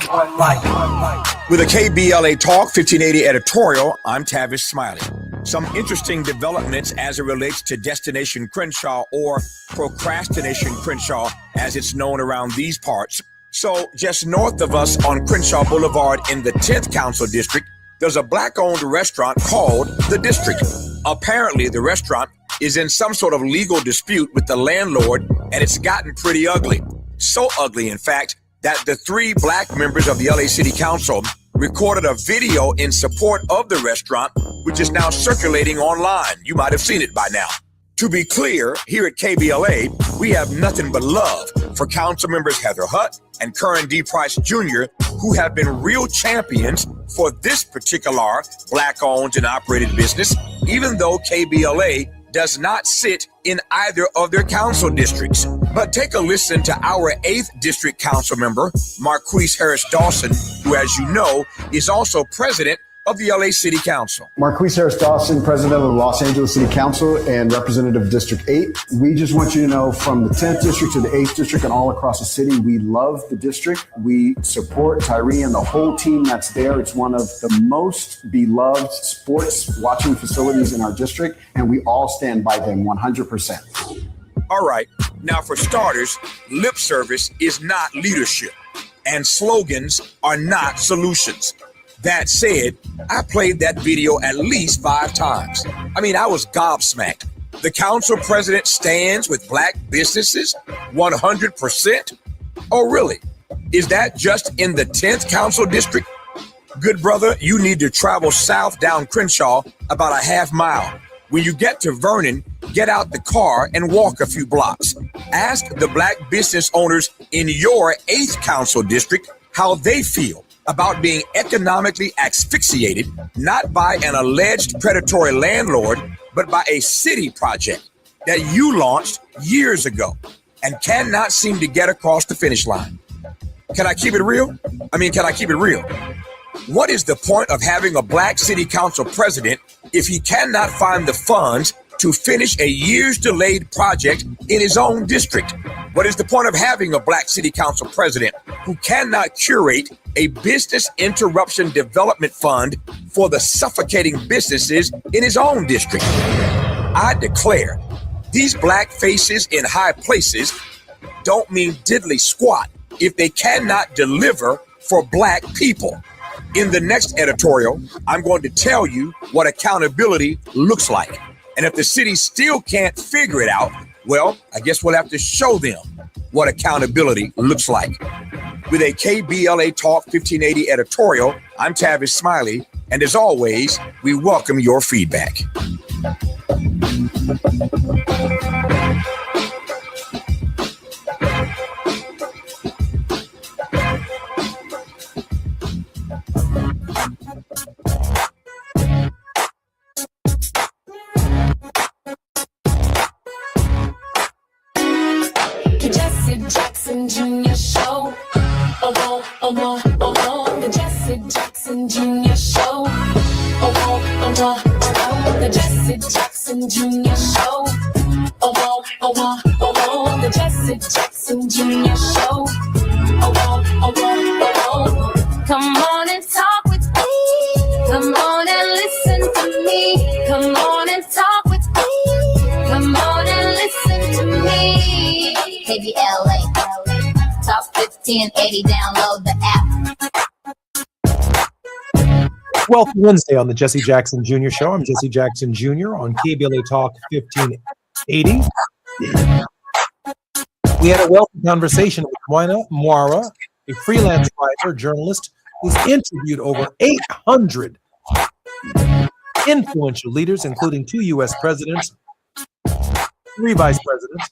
With a KBLA Talk 1580 editorial, I'm Tavis Smiley. Some interesting developments as it relates to Destination Crenshaw, or Procrastination Crenshaw, as it's known around these parts. So just north of us on Crenshaw Boulevard in the 10th Council District, there's a black-owned restaurant called The District. Apparently, the restaurant is in some sort of legal dispute with the landlord, and it's gotten pretty ugly. So ugly, in fact, that the 3 black members of the LA City Council recorded a video in support of the restaurant, which is now circulating online. You might have seen it by now. To be clear, here at KBLA, we have nothing but love for Council members Heather Hutt and Curran D. Price Jr., who have been real champions for this particular black-owned and operated business, even though KBLA does not sit in either of their council districts. But take a listen to our 8th District Council member, Marquise Harris Dawson, who, as you know, is also president of the LA City Council. Marquise Harris Dawson, president of the Los Angeles City Council and representative of District 8. We just want you to know, from the 10th District to the 8th District and all across the city, we love the district. We support Tyree and the whole team that's there. It's one of the most beloved sports watching facilities in our district, and we all stand by them 100%. All right. Now, for starters, lip service is not leadership, and slogans are not solutions. That said, I played that video at least 5 times. I mean, I was gobsmacked. The council president stands with black businesses 100%? Oh, really? Is that just in the 10th council district? Good brother, you need to travel south down Crenshaw about a half mile. When you get to Vernon, get out the car and walk a few blocks. Ask the black business owners in your 8th council district how they feel about being economically asphyxiated, not by an alleged predatory landlord, but by a city project that you launched years ago and cannot seem to get across the finish line. Can I keep it real? Can I keep it real? What is the point of having a black city council president if he cannot find the funds to finish a years delayed project in his own district? What is the point of having a black city council president who cannot curate a business interruption development fund for the suffocating businesses in his own district? I declare, these black faces in high places don't mean diddly squat if they cannot deliver for black people. In the next editorial, I'm going to tell you what accountability looks like. And if the city still can't figure it out, well, I guess we'll have to show them what accountability looks like. With a KBLA Talk 1580 editorial, I'm Tavis Smiley, and as always, we welcome your feedback. Jesse Jackson Jr. Show. Oh, oh, oh, oh, oh, the Jesse Jackson Jr. Show. Oh, oh, oh, oh, the Jesse Jackson Jr. Show. Oh, oh, oh, oh, the Jesse Jackson Jr. Show. Oh, oh, oh, oh, come on and talk with me. Come on and listen to me. Come on and talk with me. Come on and listen to me. KBLA Talk 1580. Download the app. Wealth Wednesday on the Jesse Jackson Jr. Show. I'm Jesse Jackson Jr. on KBLA Talk 1580. We had a wealthy conversation with Moina Moira, a freelance writer, journalist, who's interviewed over 800 influential leaders, including 2 U.S. presidents, 3 vice presidents,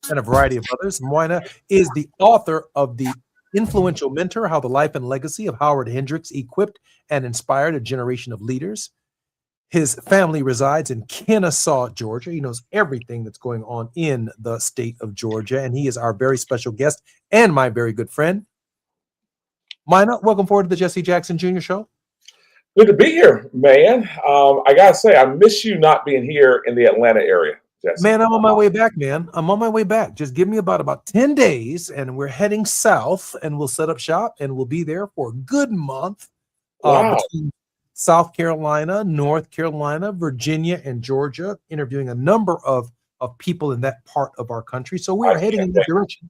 and a variety of others. Moina is the author of The Influential Mentor: How the Life and Legacy of Howard Hendricks Equipped and Inspired a Generation of Leaders. His family resides in Kennesaw, Georgia. He knows everything that's going on in the state of Georgia, and he is our very special guest and my very good friend. Moina, welcome forward to the Jesse Jackson Jr. Show. Good to be here, man. I gotta say, I miss you not being here in the Atlanta area, Jesse. Man, I'm on my way back, man. I'm on my way back. Just give me about 10 days, and we're heading south, and we'll set up shop, and we'll be there for a good month. Wow. Between South Carolina, North Carolina, Virginia, and Georgia, interviewing a number of people in that part of our country. So we are heading in that direction.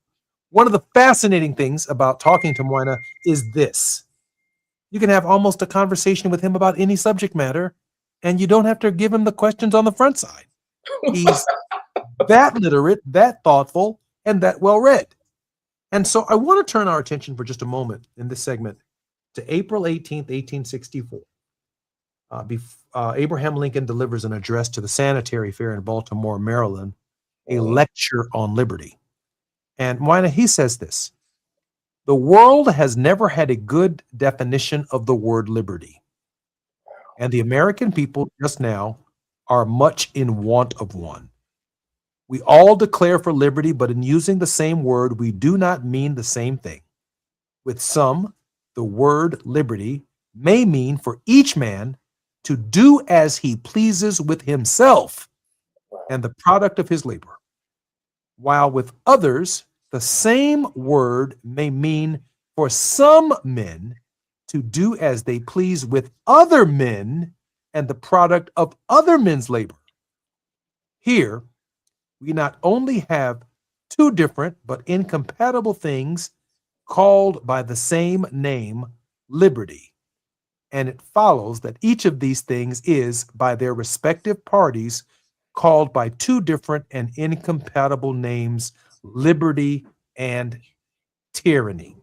One of the fascinating things about talking to Moina is this. You can have almost a conversation with him about any subject matter, and you don't have to give him the questions on the front side. He's that literate, that thoughtful, and that well-read. And so I want to turn our attention for just a moment in this segment to April 18th, 1864. Abraham Lincoln delivers an address to the Sanitary Fair in Baltimore, Maryland, a lecture on liberty. And Moina, he says this: the world has never had a good definition of the word liberty. And the American people just now are much in want of one. We all declare for liberty, but in using the same word, we do not mean the same thing. With some, the word liberty may mean for each man to do as he pleases with himself and the product of his labor. While with others, the same word may mean for some men to do as they please with other men and the product of other men's labor. Here, we not only have 2 different but incompatible things called by the same name, liberty, and it follows that each of these things is, by their respective parties, called by 2 different and incompatible names, liberty and tyranny.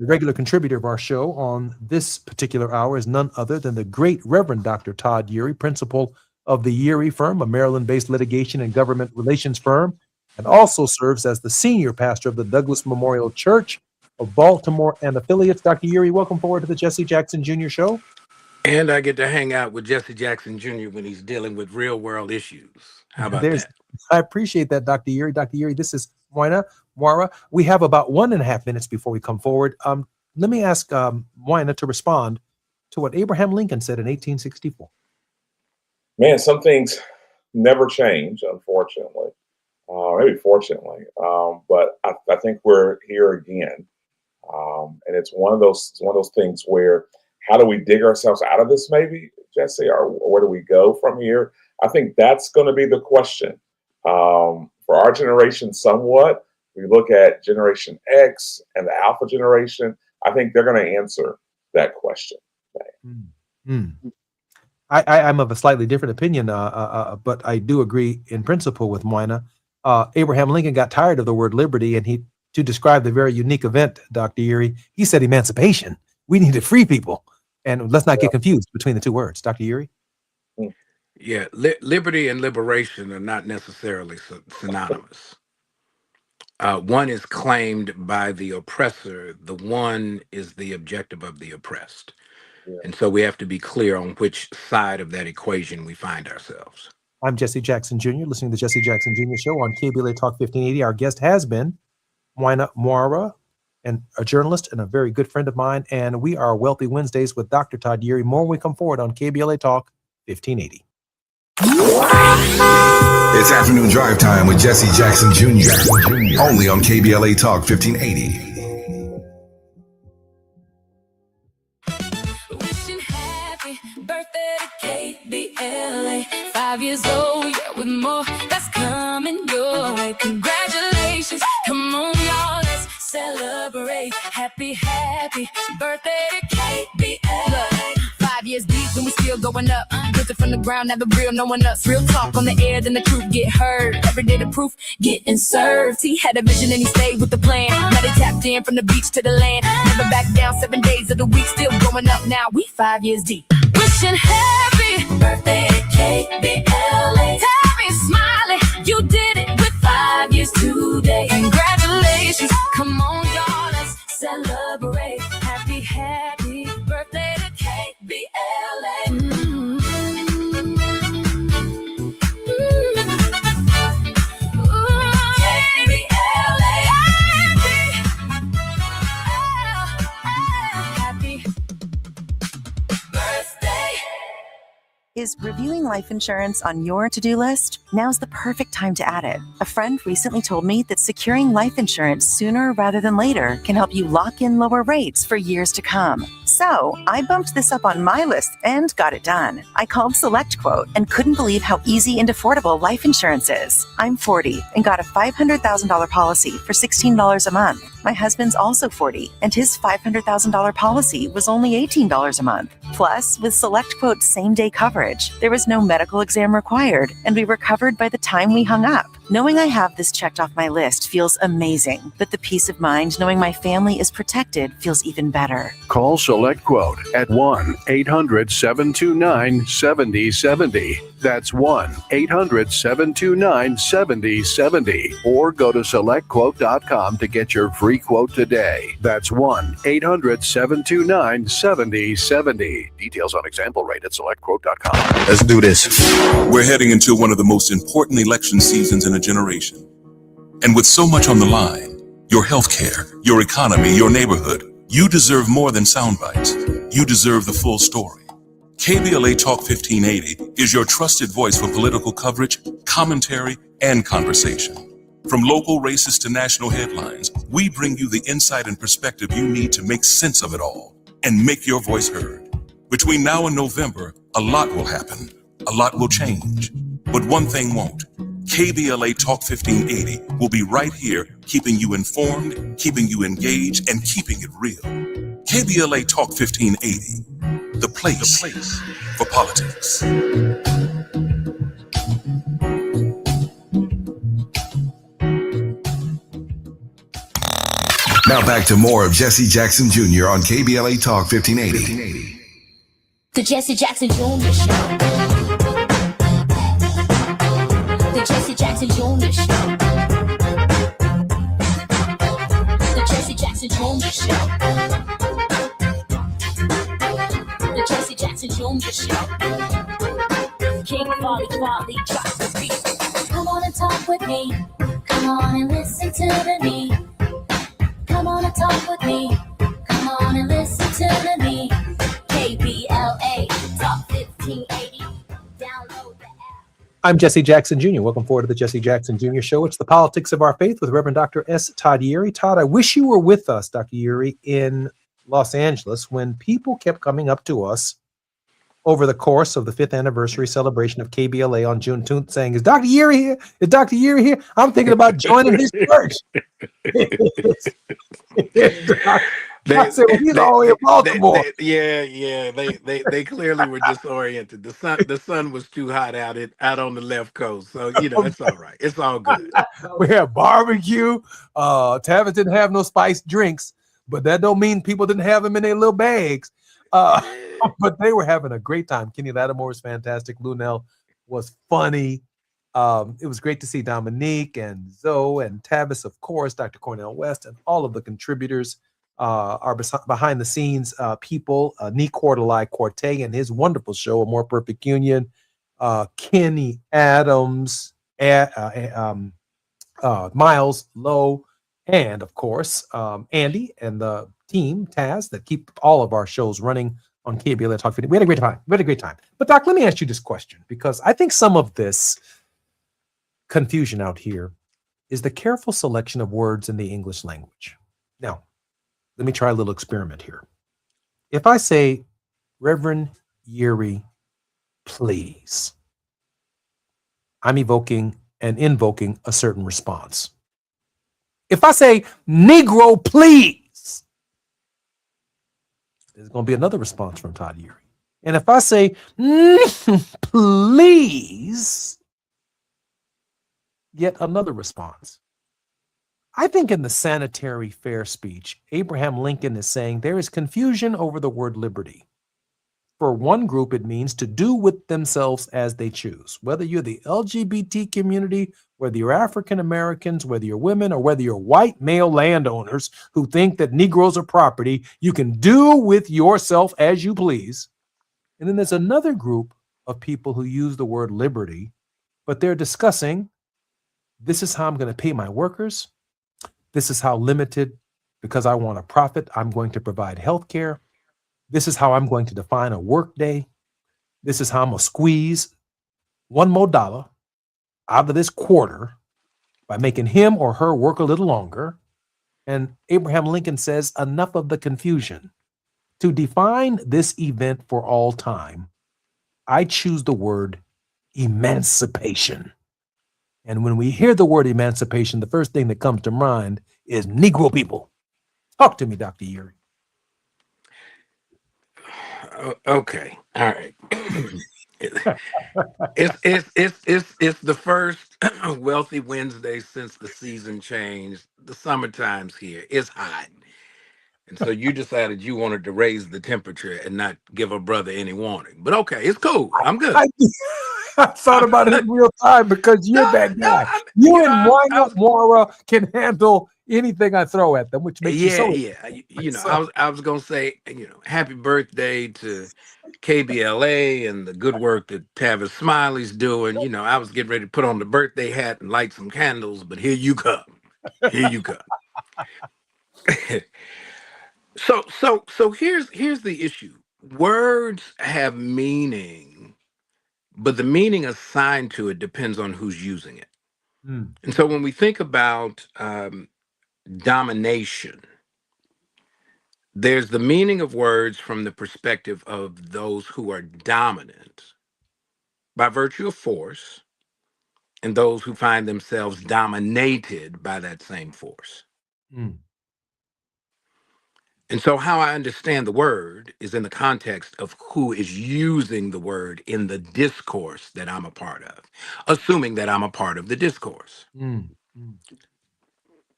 The regular contributor of our show on this particular hour is none other than the great Reverend Dr. Todd Eury, principal of the Eury Firm, a Maryland-based litigation and government relations firm, and also serves as the senior pastor of the Douglas Memorial Church of Baltimore and affiliates. Dr. Eury, welcome forward to the Jesse Jackson Jr. Show. And I get to hang out with Jesse Jackson Jr. when he's dealing with real world issues. How about that? I appreciate that, Dr. Eury. Dr. Eury, this is Moina Moira. We have about 1.5 minutes before we come forward. Let me ask Moina to respond to what Abraham Lincoln said in 1864. Man, some things never change, unfortunately. maybe fortunately. But I think we're here again. And it's one of those things where how do we dig ourselves out of this, maybe, Jesse, or where do we go from here? I think that's going to be the question. For our generation, somewhat, we look at Generation X and the Alpha generation. I think they're going to answer that question. I'm of a slightly different opinion, but I do agree in principle with Moina. Abraham Lincoln got tired of the word liberty, and to describe the very unique event, Dr. Urey, he said emancipation. We need to free people. And let's not get confused between the two words. Dr. Urey? Yeah, liberty and liberation are not necessarily synonymous. One is claimed by the oppressor. The one is the objective of the oppressed. Yeah. And so we have to be clear on which side of that equation we find ourselves. I'm Jesse Jackson Jr., listening to the Jesse Jackson Jr. Show on KBLA Talk 1580. Our guest has been Moina Moara, and a journalist and a very good friend of mine. And we are Wealthy Wednesdays with Dr. Todd Urey. More when we come forward on KBLA Talk 1580. It's afternoon drive time with Jesse Jackson Jr. Only on KBLA Talk 1580. Wishing happy birthday to KBLA. 5 years old, yeah, with more that's coming your way. Congratulations, come on, y'all, let's celebrate. Happy birthday to KBLA. 5 years deep and we still going up. Built it from the ground, now the real knowing us. Real talk on the air, then the truth get heard. Every day the proof getting served. He had a vision and he stayed with the plan. Now they tapped in from the beach to the land. Never back down, 7 days of the week, still going up now. We 5 years deep. Wishing happy birthday to KBLA. Happy smiling, you did it with 5 years today. Congratulations, come on y'all, let's celebrate. Happy birthday to KBLA. Is reviewing life insurance on your to-do list? Now's the perfect time to add it. A friend recently told me that securing life insurance sooner rather than later can help you lock in lower rates for years to come. So I bumped this up on my list and got it done. I called SelectQuote and couldn't believe how easy and affordable life insurance is. I'm 40 and got a $500,000 policy for $16 a month. My husband's also 40 and his $500,000 policy was only $18 a month. Plus, with SelectQuote's same-day coverage, there was no medical exam required and we were covered by the time we hung up. Knowing I have this checked off my list feels amazing, but the peace of mind knowing my family is protected feels even better. Call SelectQuote at 1-800-729-7070. That's 1-800-729-7070. Or go to SelectQuote.com to get your free quote today. That's 1-800-729-7070. Details on example rate at SelectQuote.com. Let's do this. We're heading into one of the most important election seasons in a generation. And with so much on the line, your healthcare, your economy, your neighborhood, you deserve more than sound bites. You deserve the full story. KBLA Talk 1580 is your trusted voice for political coverage, commentary, and conversation. From local races to national headlines, we bring you the insight and perspective you need to make sense of it all and make your voice heard. Between now and November, a lot will happen. A lot will change. But one thing won't. KBLA Talk 1580 will be right here, keeping you informed, keeping you engaged, and keeping it real. KBLA Talk 1580, the place for politics. Now back to more of Jesse Jackson Jr. on KBLA Talk 1580. The Jesse Jackson Jr. Show. The Jesse Jackson Jr. Show. The Jesse Jackson Jr. Show. The Jesse Jackson Jr. Show. King Quality drops the beat. Come on and talk with me. Come on and listen to the me. Come on and talk with me. Come on and listen to the me. KBLA Talk 1580. Download the app. I'm Jesse Jackson Jr. Welcome forward to the Jesse Jackson Jr. Show. It's the politics of our faith with Reverend Dr. S. Todd Yeary. Todd, I wish you were with us, Dr. Yeary, in Los Angeles when people kept coming up to us over the course of the 5th anniversary celebration of KBLA on June 2nd saying, is Dr. Yeary here? Is Dr. Yeary here? I'm thinking about joining his church. I said, well, he's all the way in Baltimore. They clearly were disoriented. The sun was too hot out on the left coast. So, it's all right. It's all good. We had barbecue. Tavis didn't have no spiced drinks, but that don't mean people didn't have them in their little bags. But they were having a great time. Kenny Lattimore was fantastic. Lunel was funny. It was great to see Dominique and Zoe and Tavis, of course, Dr. Cornell West, and all of the contributors, our behind the scenes people, Nick Cordelai Corte and his wonderful show, A More Perfect Union, Kenny Adams, Miles Lowe, and of course, Andy and the team, Taz, that keep all of our shows running on KBLA Talk 50. We had a great time. But Doc, let me ask you this question, because I think some of this confusion out here is the careful selection of words in the English language. Now, let me try a little experiment here. If I say, Reverend Yeary, please, I'm evoking and invoking a certain response. If I say, Negro, please, there's going to be another response from Todd Yeary. And if I say, please, yet another response. I think in the sanitary fair speech, Abraham Lincoln is saying there is confusion over the word liberty. For one group, it means to do with themselves as they choose. Whether you're the LGBT community, whether you're African Americans, whether you're women, or whether you're white male landowners who think that Negroes are property, you can do with yourself as you please. And then there's another group of people who use the word liberty, but they're discussing, this is how I'm going to pay my workers. This is how limited, because I want a profit, I'm going to provide health care. This is how I'm going to define a work day. This is how I'm going to squeeze $1 more out of this quarter by making him or her work a little longer. And Abraham Lincoln says, enough of the confusion. To define this event for all time, I choose the word emancipation. And when we hear the word emancipation, the first thing that comes to mind is Negro people. Talk to me, Dr. Yeary. Okay. All right. It's the first Wealthy Wednesday since the season changed. The summertime's here. It's hot. And so you decided you wanted to raise the temperature and not give a brother any warning. But okay, it's cool. I'm good. I thought about it in real time because you're that guy. You and Wino Mora can handle anything I throw at them, which makes you so. I was gonna say, happy birthday to KBLA and the good work that Tavis Smiley's doing. I was getting ready to put on the birthday hat and light some candles, but here you come. Here you come. So here's the issue. Words have meaning, but the meaning assigned to it depends on who's using it. And so when we think about domination, there's the meaning of words from the perspective of those who are dominant by virtue of force and those who find themselves dominated by that same force. And so how I understand the word is in the context of who is using the word in the discourse that I'm a part of, assuming that I'm a part of the discourse.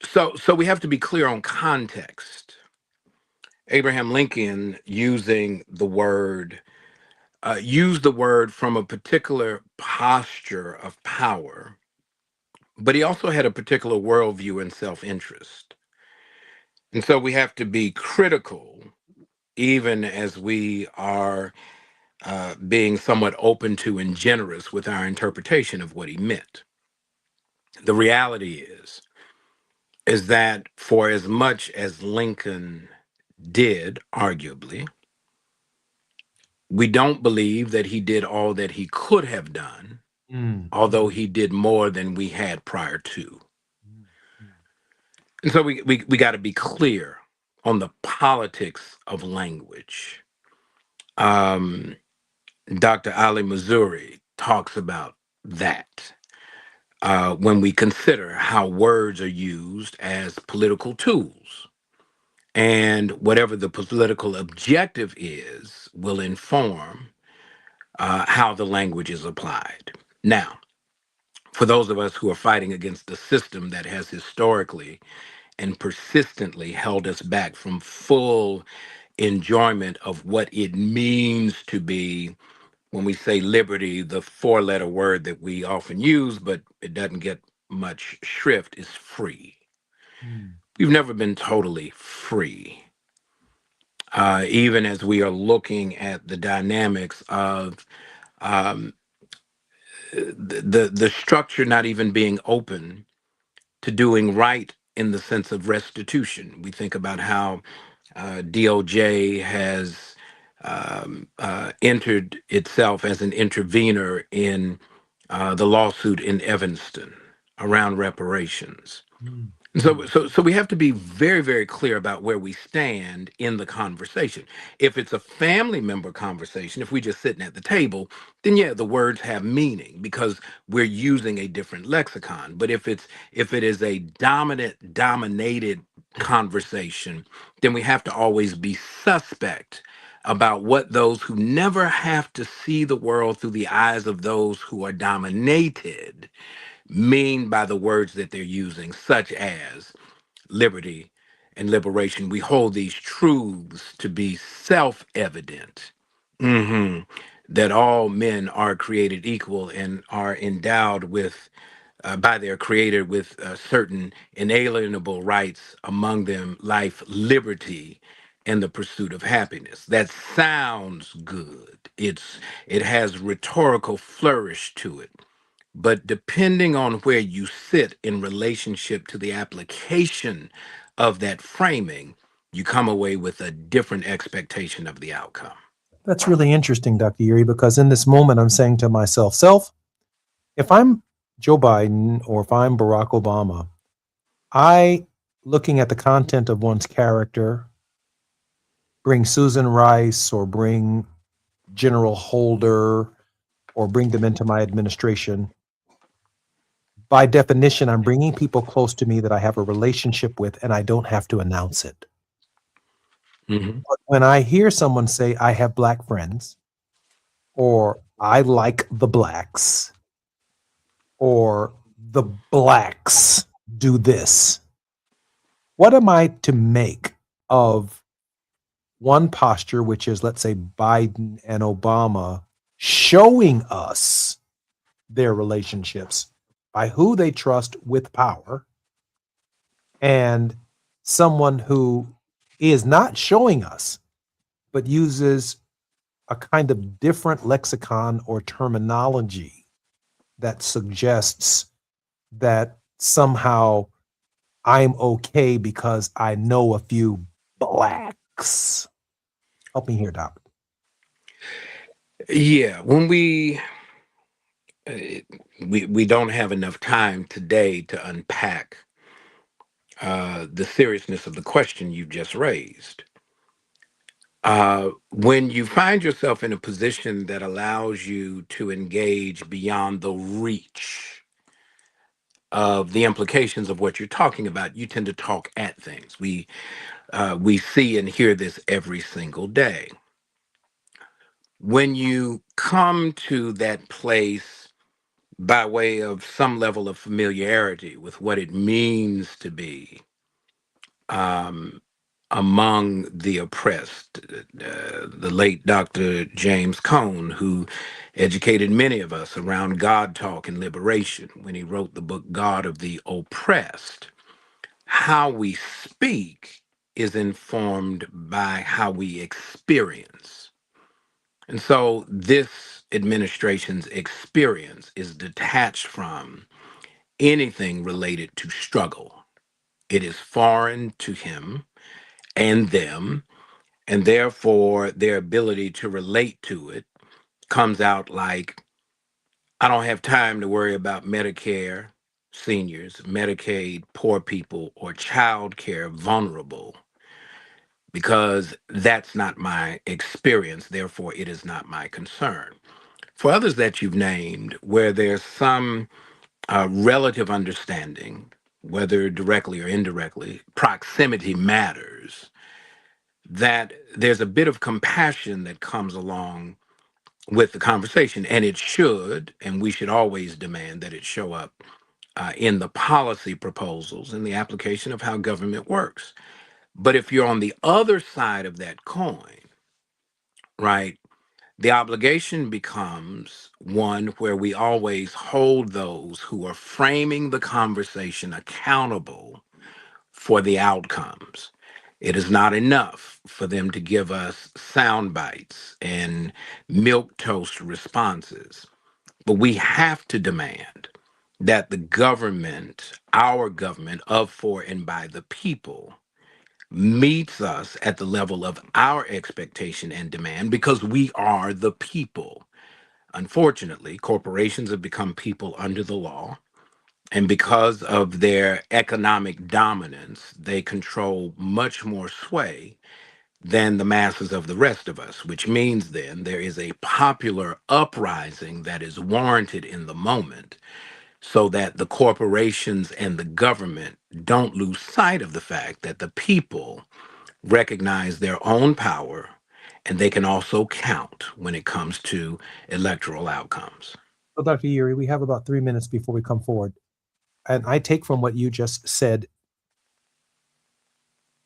So we have to be clear on context. Abraham Lincoln used the word from a particular posture of power, but he also had a particular worldview and self-interest. And so we have to be critical, even as we are being somewhat open to and generous with our interpretation of what he meant. The reality is that for as much as Lincoln did, arguably, we don't believe that he did all that he could have done although he did more than we had prior to. And so we got to be clear on the politics of language. Dr. Ali Mazuri talks about that when we consider how words are used as political tools. And whatever the political objective is will inform how the language is applied. Now, for those of us who are fighting against the system that has historically and persistently held us back from full enjoyment of what it means to be, when we say liberty, the four-letter word that we often use, but it doesn't get much shrift, is free. We've never been totally free. Even as we are looking at the dynamics of the structure not even being open to doing right in the sense of restitution. We think about how DOJ has entered itself as an intervener in the lawsuit in Evanston around reparations. So we have to be very, very clear about where we stand in the conversation. If it's a family member conversation, if we're just sitting at the table, then yeah, the words have meaning because we're using a different lexicon. But if it is a dominated conversation, then we have to always be suspect about what those who never have to see the world through the eyes of those who are dominated mean by the words that they're using, such as liberty and liberation. We hold these truths to be self-evident, that all men are created equal and are endowed with, by their creator, with certain inalienable rights, among them life, liberty, and the pursuit of happiness. That sounds good. It has rhetorical flourish to it. But depending on where you sit in relationship to the application of that framing, you come away with a different expectation of the outcome. That's really interesting, Dr. Yuri, because in this moment, I'm saying to myself, if I'm Joe Biden or if I'm Barack Obama, looking at the content of one's character, bring Susan Rice or bring General Holder or bring them into my administration, by definition, I'm bringing people close to me that I have a relationship with and I don't have to announce it. But when I hear someone say, I have black friends, or I like the blacks, or the blacks do this, what am I to make of one posture, which is, let's say, Biden and Obama showing us their relationships by who they trust with power, and someone who is not showing us, but uses a kind of different lexicon or terminology that suggests that somehow I'm okay because I know a few blacks. Help me here, Doc. Yeah, when we don't have enough time today to unpack the seriousness of the question you've just raised. When you find yourself in a position that allows you to engage beyond the reach of the implications of what you're talking about, you tend to talk at things. We see and hear this every single day. When you come to that place by way of some level of familiarity with what it means to be among the oppressed, the late Dr. James Cone, who educated many of us around God talk and liberation when he wrote the book God of the Oppressed, how we speak is informed by how we experience. And so this administration's experience is detached from anything related to struggle. It is foreign to him and them, and therefore their ability to relate to it comes out like I don't have time to worry about Medicare, seniors, Medicaid, poor people, or child care vulnerable, because that's not my experience. Therefore, it is not my concern. For others that you've named, where there's some relative understanding, whether directly or indirectly, proximity matters, that there's a bit of compassion that comes along with the conversation, and it should, and we should always demand that it show up in the policy proposals and the application of how government works. But if you're on the other side of that coin, right, the obligation becomes one where we always hold those who are framing the conversation accountable for the outcomes. It is not enough for them to give us sound bites and milquetoast responses, but we have to demand that the government, our government of, for, and by the people, meets us at the level of our expectation and demand, because we are the people. Unfortunately, corporations have become people under the law, and because of their economic dominance, they control much more sway than the masses of the rest of us, which means then there is a popular uprising that is warranted in the moment, so that the corporations and the government don't lose sight of the fact that the people recognize their own power, and they can also count when it comes to electoral outcomes. Well, Dr. Yuri, we have about 3 minutes before we come forward. And I take from what you just said,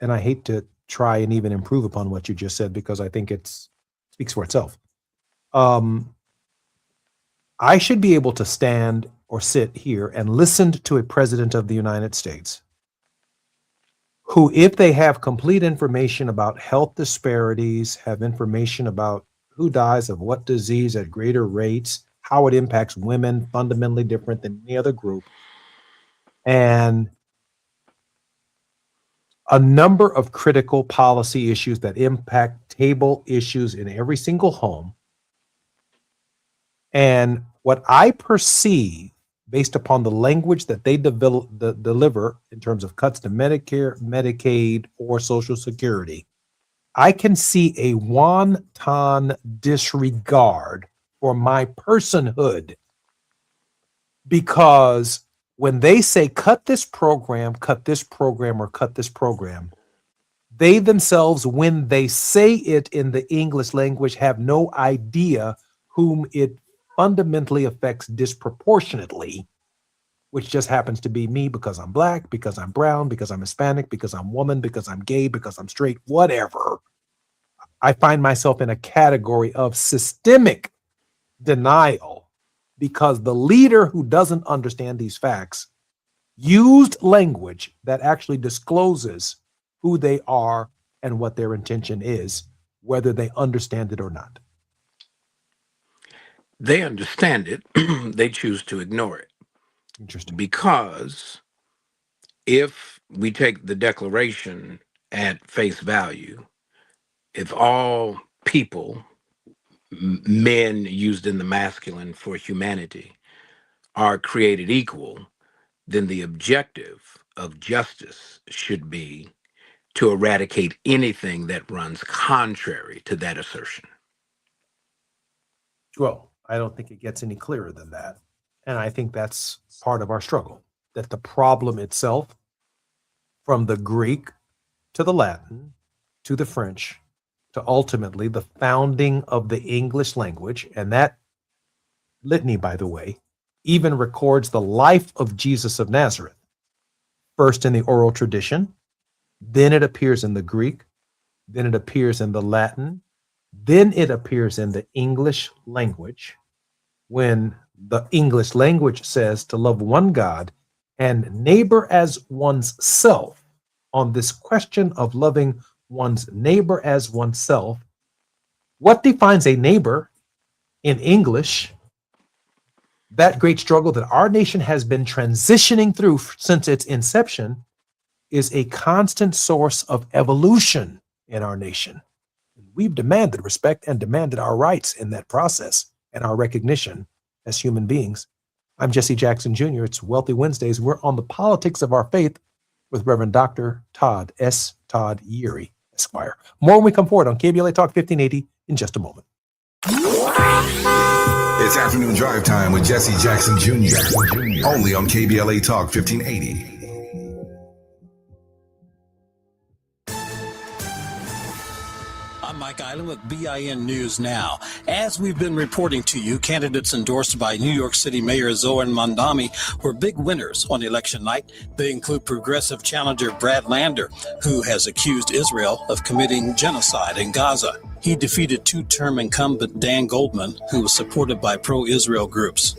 and I hate to try and even improve upon what you just said because I think it speaks for itself. I should be able to stand or sit here and listen to a president of the United States who, if they have complete information about health disparities, have information about who dies of what disease at greater rates, how it impacts women fundamentally different than any other group, and a number of critical policy issues that impact table issues in every single home. And what I perceive, based upon the language that they deliver in terms of cuts to Medicare, Medicaid, or Social Security, I can see a wanton disregard for my personhood, because when they say cut this program, or cut this program, they themselves, when they say it in the English language, have no idea whom it fundamentally affects disproportionately, which just happens to be me because I'm Black, because I'm brown, because I'm Hispanic, because I'm woman, because I'm gay, because I'm straight, whatever. I find myself in a category of systemic denial because the leader who doesn't understand these facts used language that actually discloses who they are and what their intention is, whether they understand it or not. They understand it, they choose to ignore it. Interesting. Because if we take the Declaration at face value, if all people, men used in the masculine for humanity, are created equal, then the objective of justice should be to eradicate anything that runs contrary to that assertion. Well, I don't think it gets any clearer than that. And I think that's part of our struggle, that the problem itself, from the Greek to the Latin to the French to ultimately the founding of the English language, and that litany, by the way, even records the life of Jesus of Nazareth, first in the oral tradition, then it appears in the Greek, then it appears in the Latin, then it appears in the English language, when the English language says to love one God and neighbor as one's self. On this question of loving one's neighbor as oneself, what defines a neighbor in English? That great struggle that our nation has been transitioning through since its inception is a constant source of evolution in our nation. We've demanded respect and demanded our rights in that process and our recognition as human beings. I'm Jesse Jackson Jr. It's Wealthy Wednesdays. We're on the politics of our faith with Reverend Dr. Todd S. Todd Yeary, Esquire. More when we come forward on KBLA Talk 1580 in just a moment. It's afternoon drive time with Jesse Jackson Jr. Only on KBLA Talk 1580. I'm Mike Island with BIN News Now. As we've been reporting to you, candidates endorsed by New York City Mayor Zohran Mamdani were big winners on election night. They include progressive challenger Brad Lander, who has accused Israel of committing genocide in Gaza. He defeated two-term incumbent Dan Goldman, who was supported by pro-Israel groups.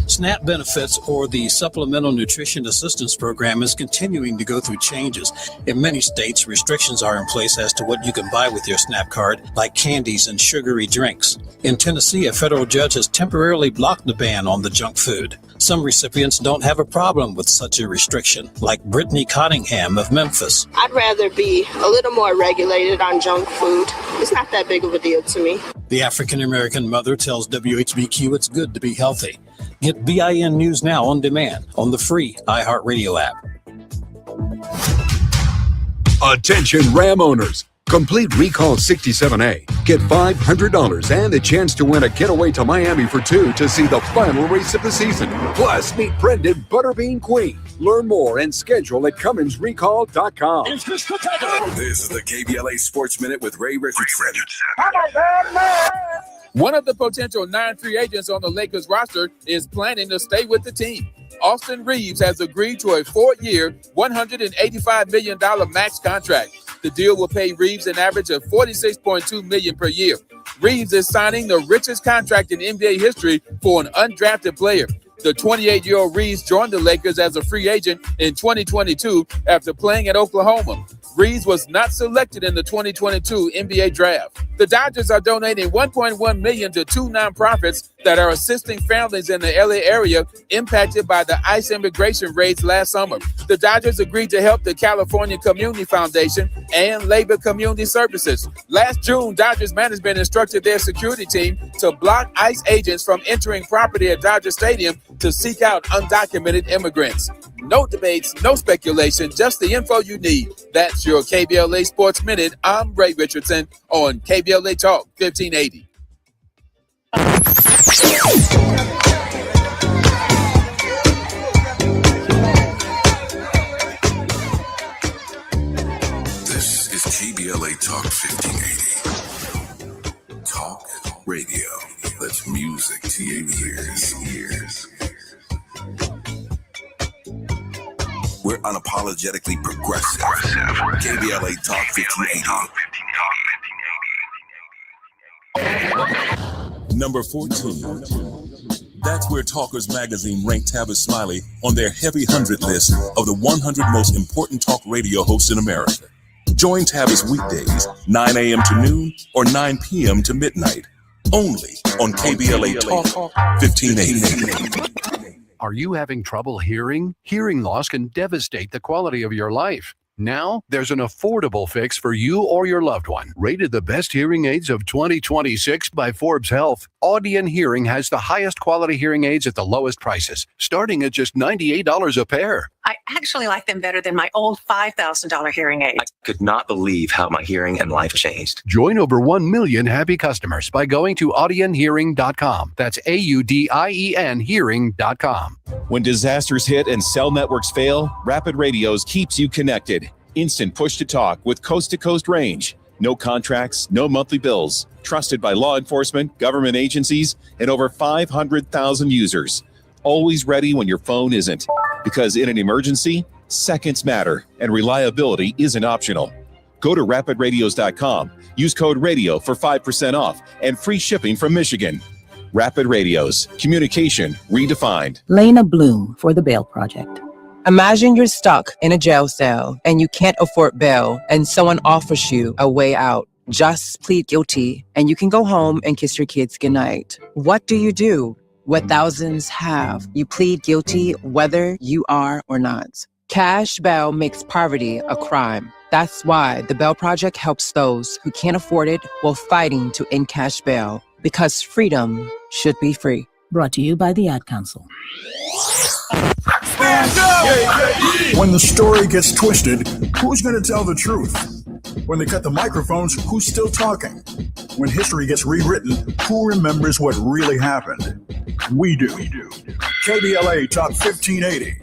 SNAP benefits, or the Supplemental Nutrition Assistance Program, is continuing to go through changes. In many states, restrictions are in place as to what you can buy with your SNAP card, like candies and sugary drinks. In Tennessee, a federal judge has temporarily blocked the ban on the junk food. Some recipients don't have a problem with such a restriction, like Brittany Cottingham of Memphis. I'd rather be a little more regulated on junk food. It's not that big of a deal to me. The African-American mother tells WHBQ it's good to be healthy. Get BIN News Now on demand on the free iHeartRadio app. Attention Ram owners. Complete Recall 67A. Get $500 and a chance to win a getaway to Miami for two to see the final race of the season. Plus, meet Brendan Butterbean Queen. Learn more and schedule at CumminsRecall.com. This is the KBLA Sports Minute with Ray Richardson. One of the potential 9 free agents on the Lakers roster is planning to stay with the team. Austin Reeves has agreed to a 4-year, $185 million max contract. The deal will pay Reeves an average of $46.2 million per year. Reeves is signing the richest contract in NBA history for an undrafted player. The 28-year-old Reeves joined the Lakers as a free agent in 2022 after playing at Oklahoma. Reeves was not selected in the 2022 NBA draft. The Dodgers are donating $1.1 million to 2 nonprofits that are assisting families in the LA area impacted by the ICE immigration raids last summer. The Dodgers agreed to help the California Community Foundation and Labor Community Services. Last June, Dodgers management instructed their security team to block ICE agents from entering property at Dodger Stadium to seek out undocumented immigrants. No debates, no speculation, just the info you need. That's your KBLA Sports Minute. I'm Ray Richardson on KBLA Talk 1580. This is KBLA Talk 1580. Talk radio. That's music to your ears. We're unapologetically progressive. KBLA Talk 1580. Number 14. That's where Talkers Magazine ranked Tavis Smiley on their heavy 100 list of the 100 most important talk radio hosts in America. Join Tavis weekdays, 9 a.m. to noon or 9 p.m. to midnight. Only on KBLA Talk 1580. Are you having trouble hearing? Hearing loss can devastate the quality of your life. Now, there's an affordable fix for you or your loved one. Rated the best hearing aids of 2026 by Forbes Health, Audion Hearing has the highest quality hearing aids at the lowest prices, starting at just $98 a pair. I actually like them better than my old $5,000 hearing aids. I could not believe how my hearing and life changed. Join over 1 million happy customers by going to audionhearing.com. That's AUDIEN hearing.com. When disasters hit and cell networks fail, Rapid Radios keeps you connected. Instant push-to-talk with coast-to-coast range. No contracts, no monthly bills. Trusted by law enforcement, government agencies, and over 500,000 users. Always ready when your phone isn't. Because in an emergency, seconds matter, and reliability isn't optional. Go to rapidradios.com. Use code RADIO for 5% off and free shipping from Michigan. Rapid Radios. Communication redefined. Lena Bloom for the Bail Project. Imagine you're stuck in a jail cell and you can't afford bail and someone offers you a way out. Just plead guilty and you can go home and kiss your kids goodnight. What do? What thousands have. You plead guilty whether you are or not. Cash bail makes poverty a crime. That's why the Bail Project helps those who can't afford it while fighting to end cash bail. Because freedom should be free. Brought to you by the Ad Council. When the story gets twisted, who's going to tell the truth? When they cut the microphones, who's still talking? When history gets rewritten, who remembers what really happened? We do. KBLA Talk 1580.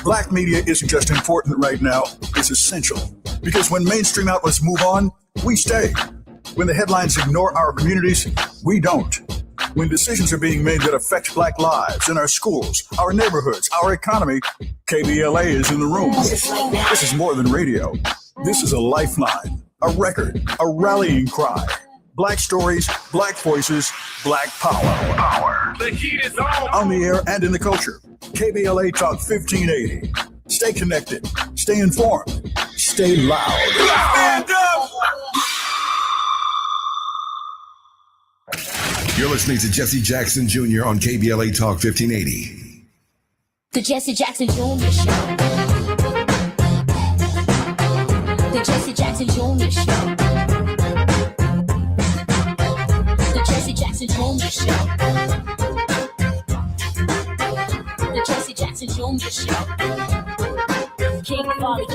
Black media isn't just important right now, it's essential. Because when mainstream outlets move on, we stay. When the headlines ignore our communities, we don't. When decisions are being made that affect Black lives in our schools, our neighborhoods, our economy, KBLA is in the room. This is more than radio. This is a lifeline, a record, a rallying cry. Black stories, Black voices, Black power. The heat is on the air and in the culture. KBLA Talk 1580. Stay connected, stay informed, stay loud. Stand up! You're listening to Jesse Jackson Jr. on KBLA Talk 1580. The Jesse Jackson Jr. Show. The Jesse Jackson Jr. Show. The Jesse Jackson Jr. Show. The Jesse Jackson Jr. Show. King Volley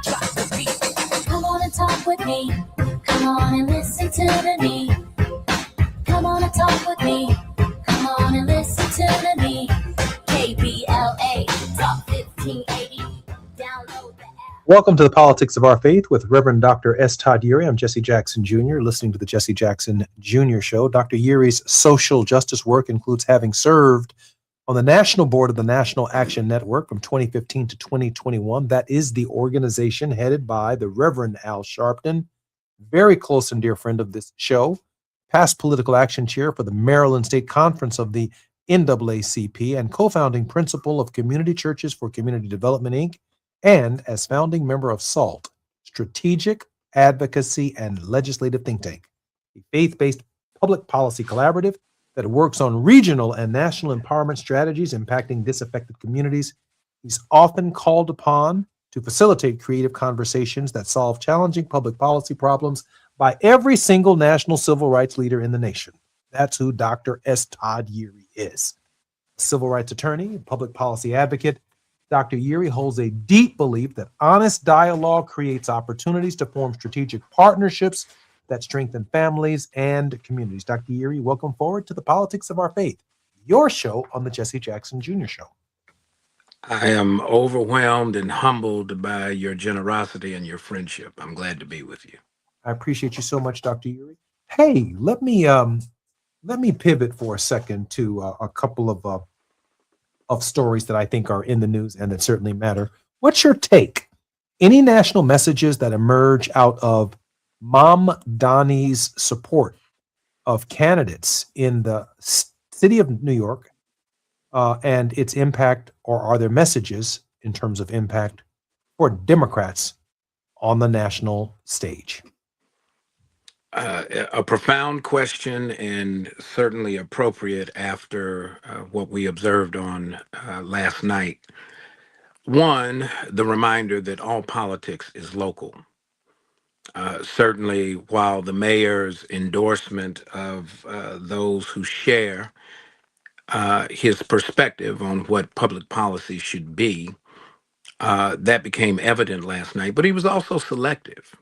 drops the beat. Come on and talk with me. Come on and listen to the need. Come on and talk with me. Come on and listen to the need. KBLA Talk 1580. Download the app. Welcome to the Politics of Our Faith with Reverend Dr. S. Todd Eury. I'm Jesse Jackson Jr., listening to the Jesse Jackson Jr. Show. Dr. Eury's social justice work includes having served on the national board of the National Action Network from 2015 to 2021. That is the organization headed by the Reverend Al Sharpton, very close and dear friend of this show, past political action chair for the Maryland State Conference of the NAACP, and co-founding principal of Community Churches for Community Development, Inc., and as founding member of SALT, Strategic Advocacy and Legislative Think Tank, a faith-based public policy collaborative that works on regional and national empowerment strategies impacting disaffected communities. He's often called upon to facilitate creative conversations that solve challenging public policy problems by every single national civil rights leader in the nation. That's who Dr. S. Todd Eury is. Civil rights attorney, public policy advocate, Dr. Eury holds a deep belief that honest dialogue creates opportunities to form strategic partnerships that strengthen families and communities. Dr. Eury, welcome forward to the Politics of Our Faith, your show on the Jesse Jackson Jr. Show. I am overwhelmed and humbled by your generosity and your friendship. I'm glad to be with you. I appreciate you so much, Dr. Eury. Hey, let me pivot for a second to a couple of stories that I think are in the news and that certainly matter. What's your take? Any national messages that emerge out of Mom Donnie's support of candidates in the city of New York and its impact, or are there messages in terms of impact for Democrats on the national stage? A profound question, and certainly appropriate after what we observed on last night. One, the reminder that all politics is local. Certainly, while the mayor's endorsement of those who share his perspective on what public policy should be, that became evident last night, but he was also selective.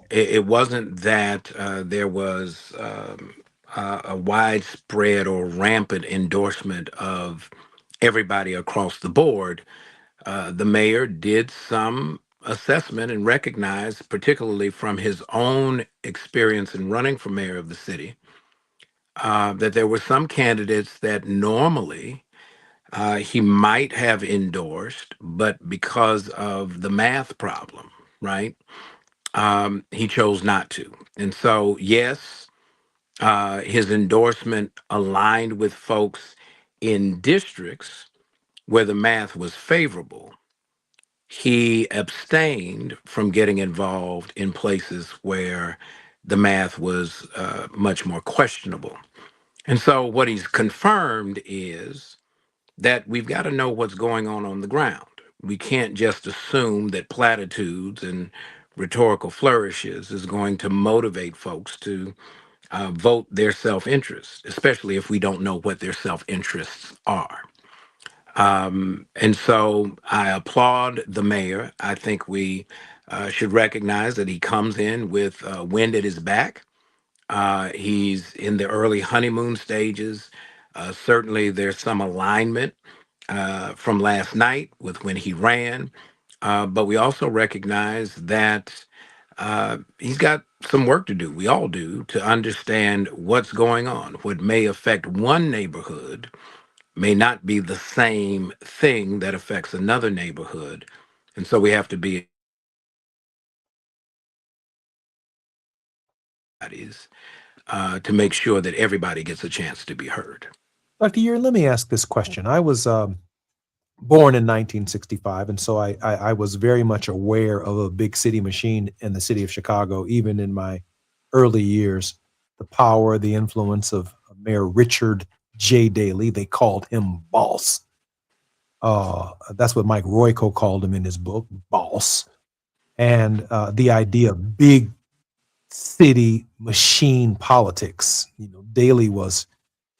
It wasn't that there was a widespread or rampant endorsement of everybody across the board. The mayor did some assessment and recognized, particularly from his own experience in running for mayor of the city, that there were some candidates that normally he might have endorsed, but because of the math problem, right? He chose not to. And so, yes, his endorsement aligned with folks in districts where the math was favorable. He abstained from getting involved in places where the math was much more questionable. And so what he's confirmed is that we've got to know what's going on the ground. We can't just assume that platitudes and rhetorical flourishes is going to motivate folks to vote their self-interest, especially if we don't know what their self-interests are. And so I applaud the mayor. I think we should recognize that he comes in with wind at his back. He's in the early honeymoon stages. Certainly, there's some alignment from last night with when he ran. But we also recognize that he's got some work to do. We all do, to understand what's going on. What may affect one neighborhood may not be the same thing that affects another neighborhood. And so we have to be to make sure that everybody gets a chance to be heard. Dr. Uri, let me ask this question. I was born in 1965, and so I was very much aware of a big city machine in the city of Chicago, even in my early years. The power, the influence of Mayor Richard J. Daley. They called him Boss. That's what Mike Royko called him in his book, Boss. And the idea of big city machine politics. You know, Daley was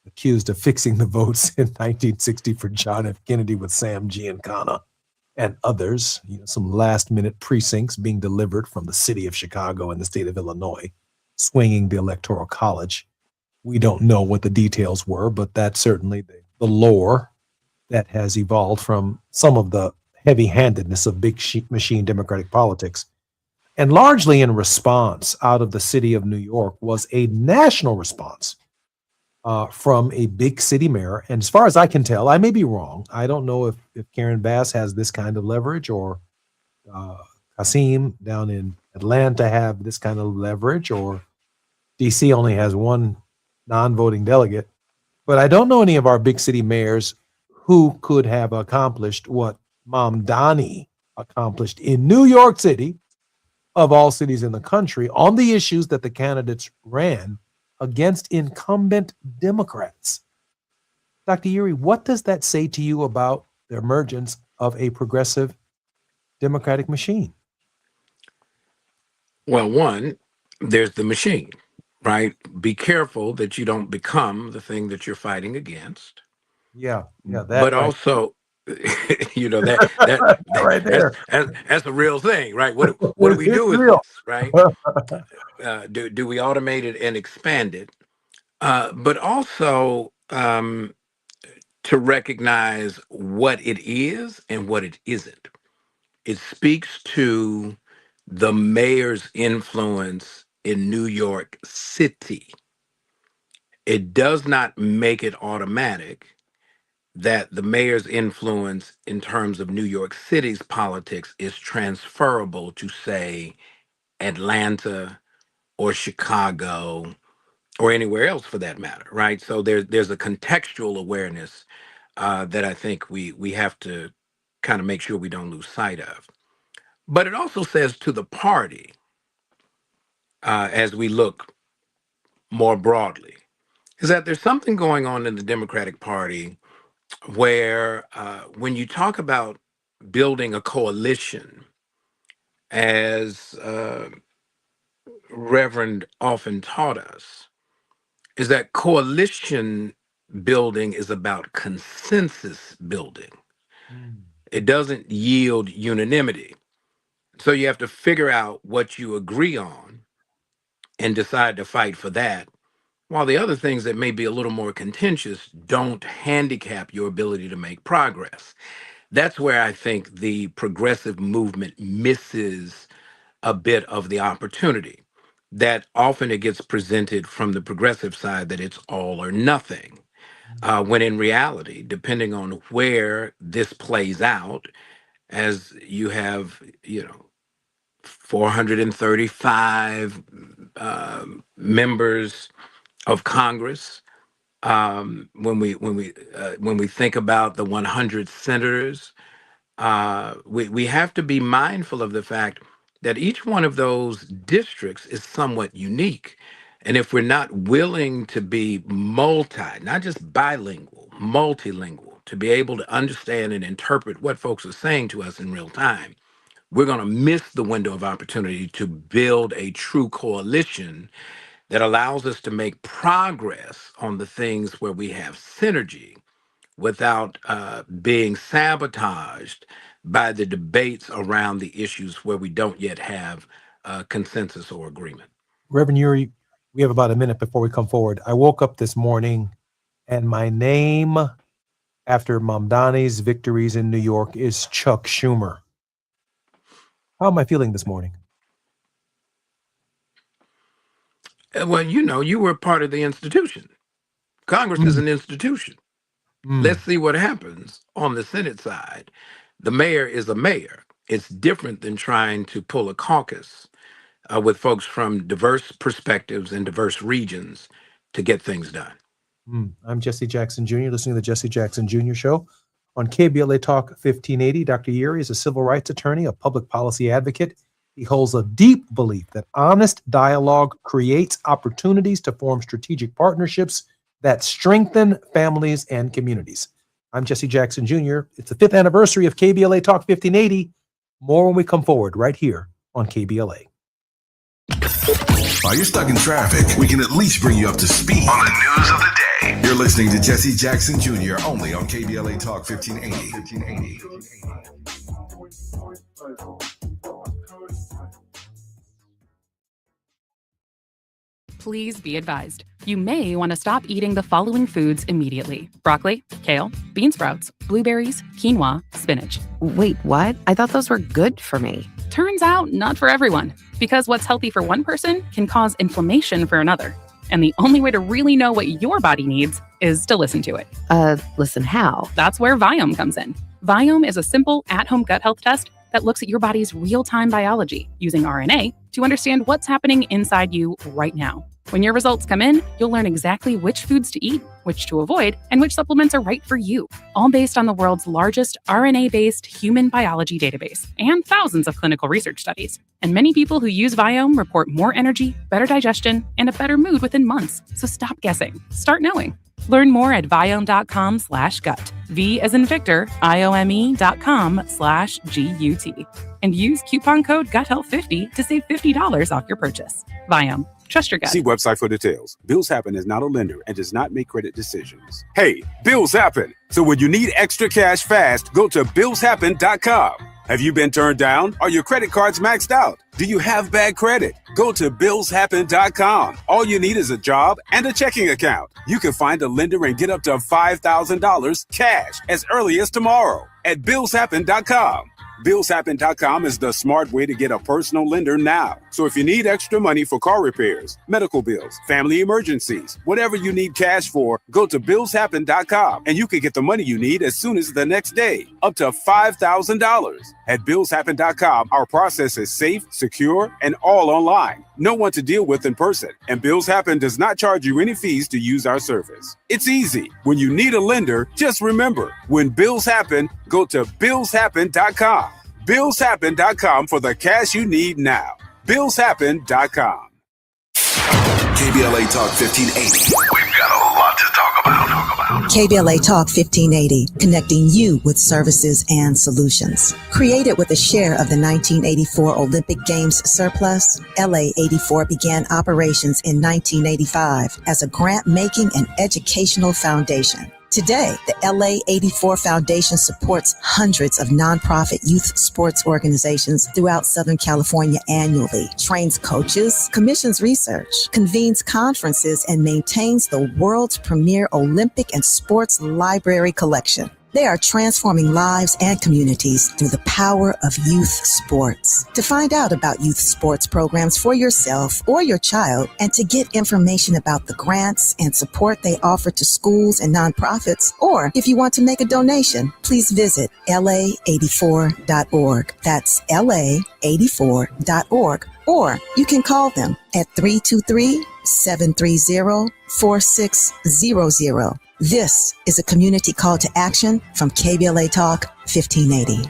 accused of fixing the votes in 1960 for John F. Kennedy with Sam Giancana and others. You know, some last-minute precincts being delivered from the city of Chicago and the state of Illinois, swinging the Electoral College. We don't know what the details were, but that's certainly the lore that has evolved from some of the heavy-handedness of big machine democratic politics. And largely in response out of the city of New York was a national response from a big city mayor. And as far as I can tell, I may be wrong. I don't know if Karen Bass has this kind of leverage, or Kasim down in Atlanta have this kind of leverage, or DC only has one non-voting delegate. But I don't know any of our big city mayors who could have accomplished what Mamdani accomplished in New York City, of all cities in the country, on the issues that the candidates ran against incumbent Democrats. Dr. Uri, what does that say to you about the emergence of a progressive democratic machine? Well, one, there's the machine, right? Be careful that you don't become the thing that you're fighting against. Yeah, that. But right. Also, you know, that right there. That's a real thing, right? What do we do with real. this, right? Do we automate it and expand it? But also to recognize what it is and what it isn't. It speaks to the mayor's influence in New York City. It does not make it automatic that the mayor's influence in terms of New York City's politics is transferable to, say, Atlanta or Chicago or anywhere else for that matter, right? So there's a contextual awareness that I think we have to kind of make sure we don't lose sight of. But it also says to the party, as we look more broadly, is that there's something going on in the Democratic Party where when you talk about building a coalition, as Reverend often taught us, is that coalition building is about consensus building. It doesn't yield unanimity. So you have to figure out what you agree on and decide to fight for that, while the other things that may be a little more contentious don't handicap your ability to make progress. That's where I think the progressive movement misses a bit of the opportunity. That often it gets presented from the progressive side that it's all or nothing, when in reality, depending on where this plays out, as you have, 435 members of Congress. When we think about the 100 senators, we have to be mindful of the fact that each one of those districts is somewhat unique. And if we're not willing to be not just bilingual, multilingual, to be able to understand and interpret what folks are saying to us in real time, we're going to miss the window of opportunity to build a true coalition that allows us to make progress on the things where we have synergy without being sabotaged by the debates around the issues where we don't yet have consensus or agreement. Reverend Uri, we have about a minute before we come forward. I woke up this morning and my name after Mamdani's victories in New York is Chuck Schumer. How am I feeling this morning? Well, you know, you were part of the institution. Congress is an institution. Let's see what happens on the Senate side. The mayor is a mayor. It's different than trying to pull a caucus with folks from diverse perspectives and diverse regions to get things done. I'm Jesse Jackson Jr., listening to the Jesse Jackson Jr. Show. On KBLA Talk 1580, Dr. Uri is a civil rights attorney, a public policy advocate. He holds a deep belief that honest dialogue creates opportunities to form strategic partnerships that strengthen families and communities. I'm Jesse Jackson Jr. It's the 5th anniversary of KBLA Talk 1580. More when we come forward right here on KBLA. While you're stuck in traffic, we can at least bring you up to speed on the news of the day. You're listening to Jesse Jackson Jr. only on KBLA Talk 1580. Please be advised. You may want to stop eating the following foods immediately: broccoli, kale, bean sprouts, blueberries, quinoa, spinach. Wait, what? I thought those were good for me. Turns out not for everyone, because what's healthy for one person can cause inflammation for another. And the only way to really know what your body needs is to listen to it. Listen how? That's where Viome comes in. Viome is a simple at-home gut health test that looks at your body's real-time biology using RNA to understand what's happening inside you right now. When your results come in, you'll learn exactly which foods to eat, which to avoid, and which supplements are right for you, all based on the world's largest RNA-based human biology database and thousands of clinical research studies. And many people who use Viome report more energy, better digestion, and a better mood within months. So stop guessing. Start knowing. Learn more at Viome.com/gut. V as in Victor, IOME.com/GUT. And use coupon code GUTHEALTH50 to save $50 off your purchase. Viome. Trust your gut. See website for details. Bills Happen is not a lender and does not make credit decisions. Hey, bills happen. So when you need extra cash fast, go to BillsHappen.com. Have you been turned down? Are your credit cards maxed out? Do you have bad credit? Go to BillsHappen.com. All you need is a job and a checking account. You can find a lender and get up to $5,000 cash as early as tomorrow at BillsHappen.com. BillsHappen.com is the smart way to get a personal lender now. So if you need extra money for car repairs, medical bills, family emergencies, whatever you need cash for, go to BillsHappen.com and you can get the money you need as soon as the next day, up to $5,000. At BillsHappen.com, our process is safe, secure, and all online. No one to deal with in person. And Bills Happen does not charge you any fees to use our service. It's easy. When you need a lender, just remember, when bills happen, go to BillsHappen.com. BillsHappen.com for the cash you need now. BillsHappen.com. KBLA Talk 1580. We've got a lot to talk about. KBLA Talk 1580, connecting you with services and solutions. Created with a share of the 1984 Olympic Games surplus, LA 84 began operations in 1985 as a grant-making and educational foundation. Today, the LA 84 Foundation supports hundreds of nonprofit youth sports organizations throughout Southern California annually, trains coaches, commissions research, convenes conferences, and maintains the world's premier Olympic and sports library collection. They are transforming lives and communities through the power of youth sports. To find out about youth sports programs for yourself or your child, and to get information about the grants and support they offer to schools and nonprofits, or if you want to make a donation, please visit la84.org. That's la84.org. Or you can call them at 323-730-4600. This is a community call to action from KBLA Talk 1580.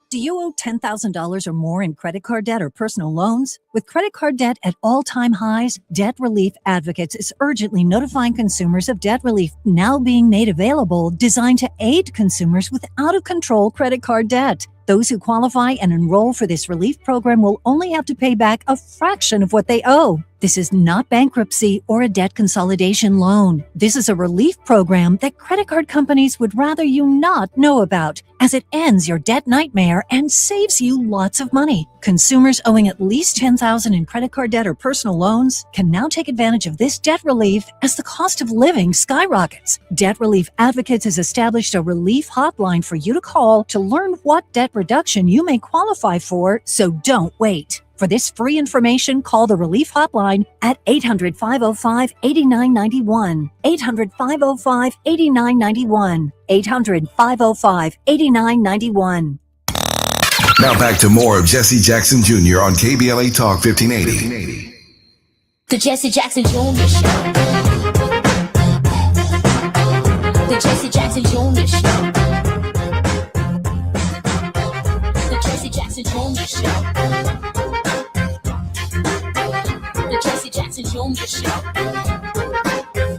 Do you owe $10,000 or more in credit card debt or personal loans? With credit card debt at all-time highs, Debt Relief Advocates is urgently notifying consumers of debt relief now being made available, designed to aid consumers with out-of-control credit card debt. Those who qualify and enroll for this relief program will only have to pay back a fraction of what they owe. This is not bankruptcy or a debt consolidation loan. This is a relief program that credit card companies would rather you not know about, as it ends your debt nightmare and saves you lots of money. Consumers owing at least $10,000 in credit card debt or personal loans can now take advantage of this debt relief as the cost of living skyrockets. Debt Relief Advocates has established a relief hotline for you to call to learn what debt reduction you may qualify for, so don't wait. For this free information, call the Relief Hotline at 800-505-8991. 800-505-8991. 800-505-8991. Now back to more of Jesse Jackson Jr. on KBLA Talk 1580. The Jesse Jackson Jr. Show. The Jesse Jackson Jr. Show. The Jesse Jackson Jr. Show. The Jesse Jackson Jr. Show.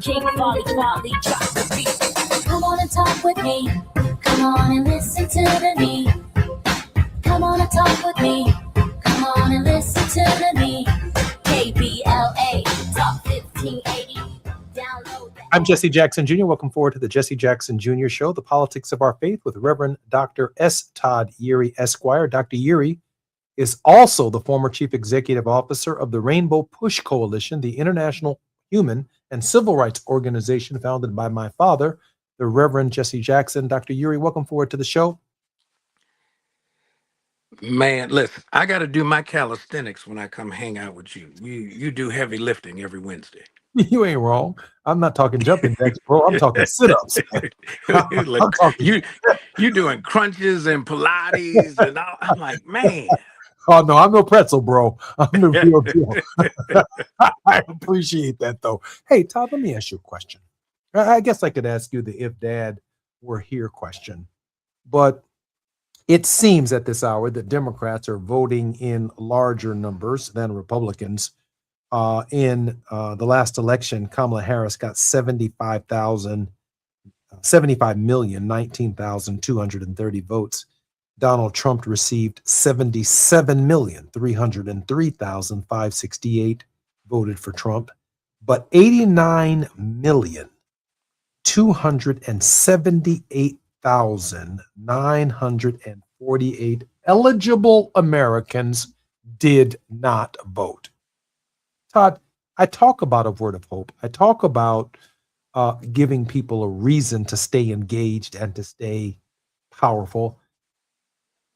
King Folly, drop the beat. Come on and talk with me. Come on and listen to the me. Come on and talk with me. Come on and listen to the me. KBLA Talk 1580. Download. I'm Jesse Jackson Jr. Welcome forward to the Jesse Jackson Jr. Show, the politics of our faith with Reverend Dr. S. Todd Yeary, Esquire. Dr. Yeary is also the former chief executive officer of the Rainbow Push Coalition, the international human and civil rights organization founded by my father, the Reverend Jesse Jackson. Dr. Yeary, welcome forward to the show. Man, listen, I got to do my calisthenics when I come hang out with you. You do heavy lifting every Wednesday. You ain't wrong. I'm not talking jumping jacks, bro. I'm talking sit-ups. I'm talking. You doing crunches and Pilates and all. I'm like, man. Oh, no, I'm no pretzel, bro. I'm the real deal. I appreciate that, though. Hey, Todd, let me ask you a question. I guess I could ask you the if Dad were here question. But it seems at this hour that Democrats are voting in larger numbers than Republicans. In the last election, Kamala Harris got 75,019,230 votes. Donald Trump received 77,303,568 voted for Trump, but 89,278,948 eligible Americans did not vote. Todd, I talk about a word of hope. I talk about giving people a reason to stay engaged and to stay powerful.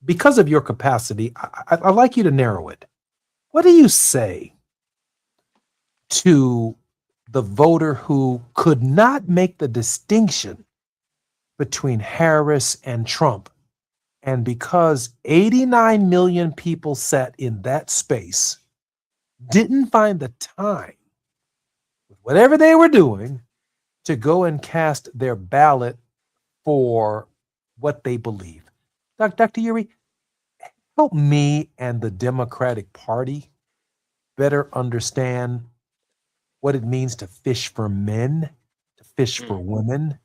Because of your capacity, I'd like you to narrow it. What do you say to the voter who could not make the distinction between Harris and Trump, and because 89 million people sat in that space, didn't find the time, with whatever they were doing, to go and cast their ballot for what they believe? Dr. Yeary, help me and the Democratic Party better understand what it means to fish for men, to fish for women,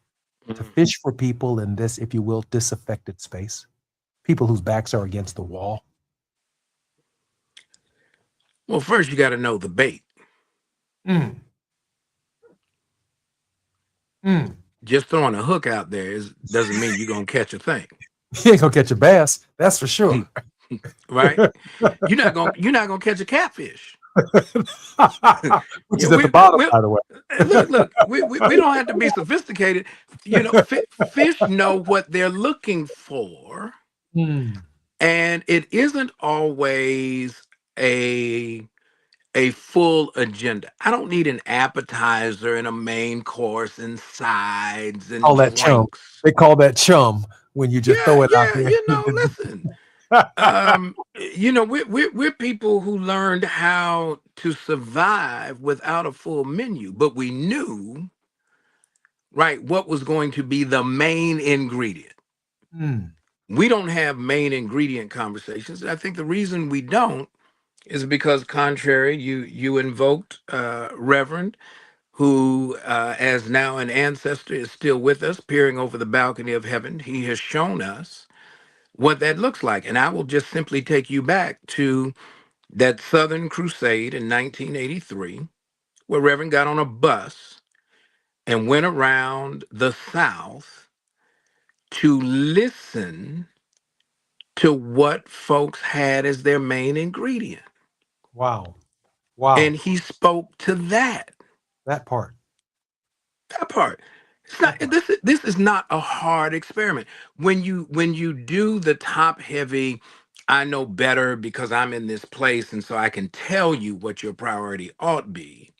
to fish for people in this, if you will, disaffected space, people whose backs are against the wall. Well, first you got to know the bait. Just throwing a hook out there doesn't mean you're going to catch a thing. You ain't gonna catch a bass, that's for sure. Right? You're not gonna catch a catfish. Which is at the bottom, by the way. Look, we don't have to be sophisticated. You know, fish know what they're looking for, and it isn't always a full agenda. I don't need an appetizer and a main course and sides and all that chum. They call that chum. When you just throw it out there. You know, listen. You know, we're people who learned how to survive without a full menu, but we knew, right, what was going to be the main ingredient. We don't have main ingredient conversations. And I think the reason we don't is because, contrary, you invoked Reverend, who, as now an ancestor, is still with us, peering over the balcony of heaven. He has shown us what that looks like. And I will just simply take you back to that Southern Crusade in 1983, where Reverend got on a bus and went around the South to listen to what folks had as their main ingredient. Wow. Wow. And he spoke to that. That part. That part. It's not, this is not a hard experiment. When you do the top heavy, I know better because I'm in this place and so I can tell you what your priority ought be,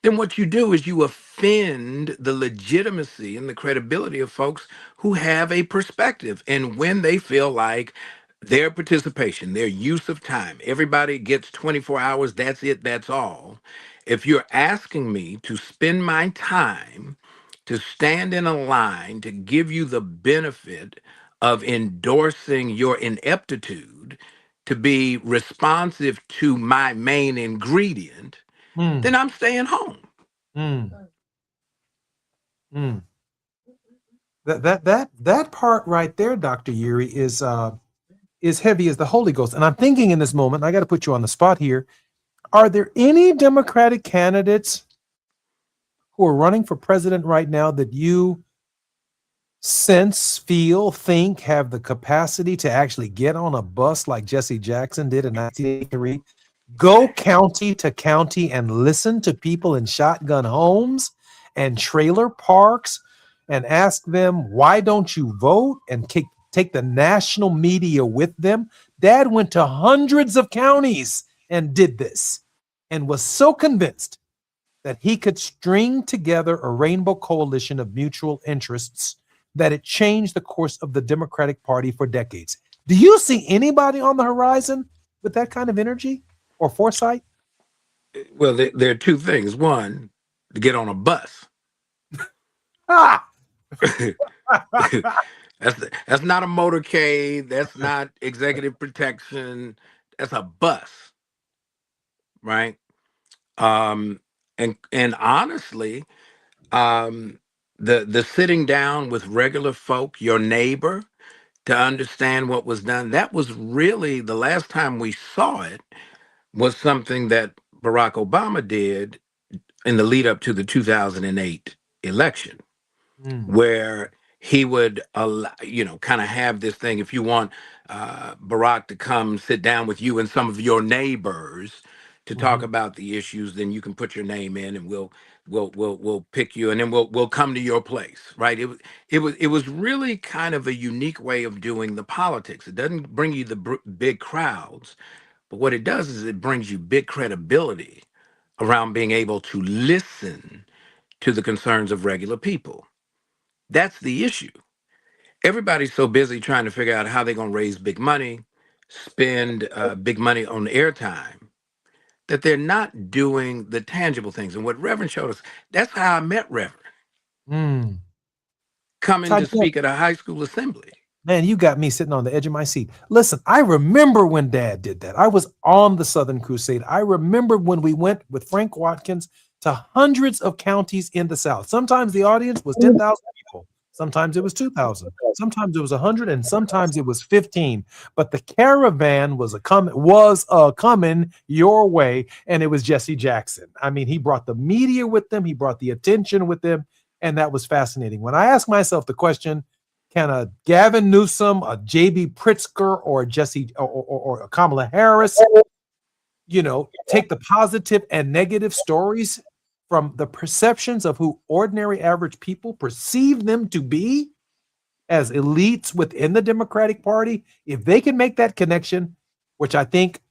then what you do is you offend the legitimacy and the credibility of folks who have a perspective. And when they feel like their participation, their use of time, everybody gets 24 hours, that's it, that's all. If you're asking me to spend my time to stand in a line to give you the benefit of endorsing your ineptitude to be responsive to my main ingredient, then I'm staying home. That part right there, Dr. Yuri, is heavy as the Holy Ghost. And I'm thinking in this moment, and I got to put you on the spot here, are there any Democratic candidates who are running for president right now that you sense, feel, think have the capacity to actually get on a bus like Jesse Jackson did in 1983, go county to county and listen to people in shotgun homes and trailer parks and ask them, why don't you vote, and take the national media with them? Dad went to hundreds of counties and did this and was so convinced that he could string together a rainbow coalition of mutual interests that it changed the course of the Democratic Party for decades. Do you see anybody on the horizon with that kind of energy or foresight? Well, there are two things. One, to get on a bus. That's not a motorcade. That's not executive protection. That's a bus, right? And honestly, the sitting down with regular folk, your neighbor, to understand what was done, that was really the last time we saw it, was something that Barack Obama did in the lead up to the 2008 election, where he would kind of have this thing. If you want Barack to come sit down with you and some of your neighbors to talk about the issues, then you can put your name in and we'll pick you, and then we'll come to your place, right? It was really kind of a unique way of doing the politics. It doesn't bring you the big crowds, but what it does is it brings you big credibility around being able to listen to the concerns of regular people. That's the issue. Everybody's so busy trying to figure out how they're going to raise big money, spend big money on airtime, that they're not doing the tangible things. And what Reverend showed us, that's how I met Reverend. Coming to speak at a high school assembly. Man, you got me sitting on the edge of my seat. Listen, I remember when Dad did that. I was on the Southern Crusade. I remember when we went with Frank Watkins to hundreds of counties in the South. Sometimes the audience was 10,000 people. Sometimes it was 2,000. Sometimes it was 100, and sometimes it was 15. But the caravan was coming your way, and it was Jesse Jackson. I mean, he brought the media with him. He brought the attention with him, and that was fascinating. When I ask myself the question, can a Gavin Newsom, a J.B. Pritzker, or Jesse or Kamala Harris, take the positive and negative stories from the perceptions of who ordinary average people perceive them to be as elites within the Democratic Party? If they can make that connection, which I think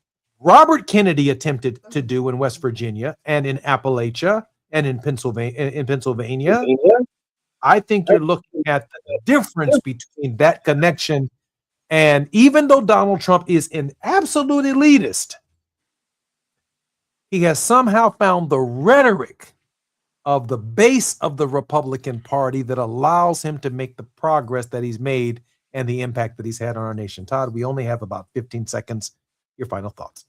Robert Kennedy attempted to do in West Virginia and in Appalachia and in Pennsylvania, I think you're looking at the difference between that connection. And even though Donald Trump is an absolute elitist, he has somehow found the rhetoric of the base of the Republican Party that allows him to make the progress that he's made and the impact that he's had on our nation. Todd, we only have about 15 seconds. Your final thoughts.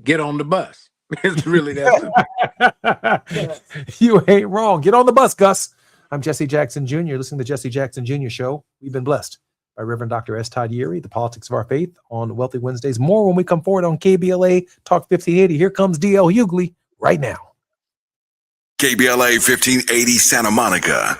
Get on the bus. It's really that simple. You ain't wrong. Get on the bus, Gus. I'm Jesse Jackson Jr. Listening to the Jesse Jackson Jr. Show. We've been blessed by by Reverend Dr. S. Todd Yeary, The Politics of Our Faith on Wealthy Wednesdays. More when we come forward on KBLA Talk 1580. Here comes D.L. Hughley right now. KBLA 1580 Santa Monica,